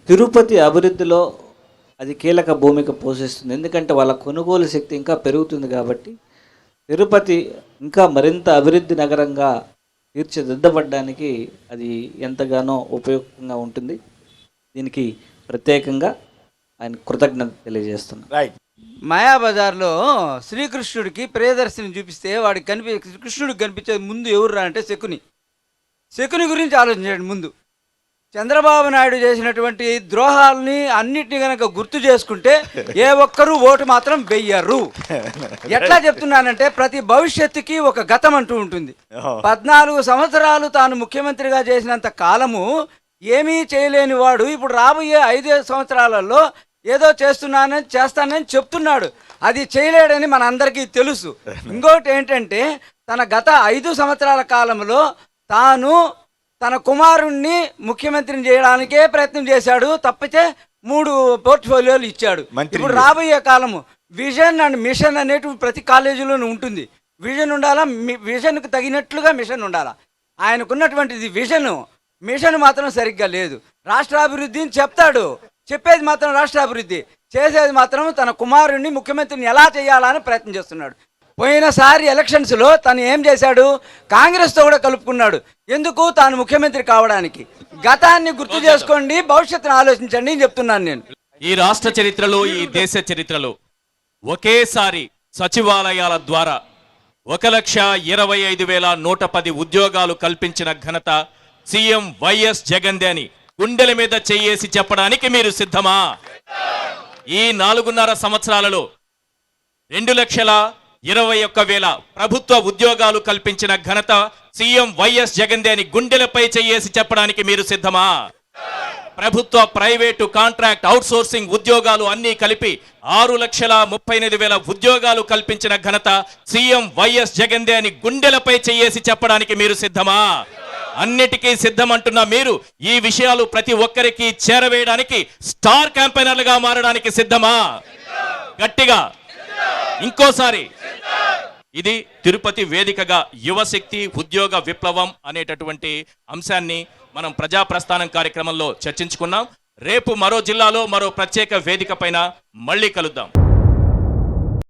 Tirupati అభివృద్ధిలో అది కీలక భూమిక పోషిస్తుంది. ఎందుకంటే వాళ్ళ కొనుగోలు శక్తి ఇంకా పెరుగుతుంది కాబట్టి తిరుపతి ఇంకా మరింత అభివృద్ధి నగరంగా తీర్చిదిద్దబడ్డానికి అది ఎంతగానో ఉపయుక్తంగా ఉంటుంది. దీనికి ప్రత్యేకంగా ఆయన కృతజ్ఞత తెలియజేస్తున్నాను. రైట్. మాయాబజార్లో శ్రీకృష్ణుడికి ప్రియదర్శిని చూపిస్తే వాడికి కృష్ణుడికి కనిపించేది ముందు ఎవరు రా అంటే శకుని గురించి ఆలోచించాడు. ముందు చంద్రబాబు నాయుడు చేసినటువంటి ద్రోహాలని అన్నిటినీ కనుక గుర్తు చేసుకుంటే ఏ ఒక్కరూ ఓటు మాత్రం వెయ్యరు. ఎట్లా చెప్తున్నానంటే ప్రతి భవిష్యత్తుకి ఒక గతం అంటూ ఉంటుంది. 14 సంవత్సరాలు తాను ముఖ్యమంత్రిగా చేసినంత కాలము ఏమీ చేయలేని వాడు ఇప్పుడు రాబోయే 5 సంవత్సరాలలో ఏదో చేస్తానని చెప్తున్నాడు. అది చేయలేడని మన అందరికీ తెలుసు. ఇంకోటి ఏంటంటే తన గత 5 సంవత్సరాల కాలంలో తాను తన కుమారుణ్ణి ముఖ్యమంత్రిని చేయడానికే ప్రయత్నం చేశాడు, తప్పితే 3 పోర్ట్ఫోలియోలు ఇచ్చాడు. ఇప్పుడు రాబోయే కాలము విజన్ అండ్ మిషన్ అనేటివి ప్రతి కాలేజీలోనూ ఉంటుంది. విజన్ ఉండాలా, విజన్కు తగినట్లుగా మిషన్ ఉండాలా. ఆయనకున్నటువంటిది మిషన్ మాత్రం సరిగ్గా లేదు. రాష్ట్రాభివృద్ధిని చెప్తాడు, చెప్పేది మాత్రం రాష్ట్రాభివృద్ధి, చేసేది మాత్రం తన కుమారుణ్ణి ముఖ్యమంత్రిని ఎలా చేయాలని ప్రయత్నం చేస్తున్నాడు. పోయినసారి ఎలక్షన్స్లో తను ఏం చేశాడు? కాంగ్రెస్తో కూడా కలుపుకున్నాడు. ఎందుకు? తాను ముఖ్యమంత్రి కావడానికి. గతాన్ని గుర్తు చేసుకోండి, భవిష్యత్తును ఆలోచించండి అని చెప్తున్నాను నేను. ఈ రాష్ట్ర చరిత్రలో, ఈ దేశ చరిత్రలో ఒకేసారి సచివాలయాల ద్వారా 1,25,110 ఉద్యోగాలు కల్పించిన ఘనత సీఎం వైఎస్ జగన్దే అని గుండెల మీద చెయ్యేసి చెప్పడానికి మీరు సిద్ధమా? ఈ 4.5 సంవత్సరాలలో 2,21,000 ప్రభుత్వ ఉద్యోగాలు కల్పించిన ఘనత సీఎం వైఎస్ జగన్దే అని గుండెలపై చెయ్యేసి చెప్పడానికి మీరు సిద్ధమా? ప్రభుత్వ, ప్రైవేటు, కాంట్రాక్ట్, అవుట్సోర్సింగ్ ఉద్యోగాలు అన్నీ కలిపి 6,38,000 ఉద్యోగాలు కల్పించిన ఘనత సీఎం వైఎస్ జగన్దే అని గుండెలపై చెయ్యేసి చెప్పడానికి మీరు సిద్ధమా? అన్నిటికీ సిద్ధమంటున్న మీరు ఈ విషయాలు ప్రతి ఒక్కరికి చేరవేయడానికి స్టార్ క్యాంపెయినర్లుగా మారడానికి సిద్ధమా? గట్టిగా ఇంకోసారి. ఇది తిరుపతి వేదికగా యువశక్తి ఉద్యోగ విప్లవం అనేటటువంటి అంశాన్ని మనం ప్రజా ప్రస్థానం కార్యక్రమంలో చర్చించుకున్నాం. రేపు మరో జిల్లాలో మరో ప్రత్యేక వేదిక పైన మళ్ళీ కలుద్దాం.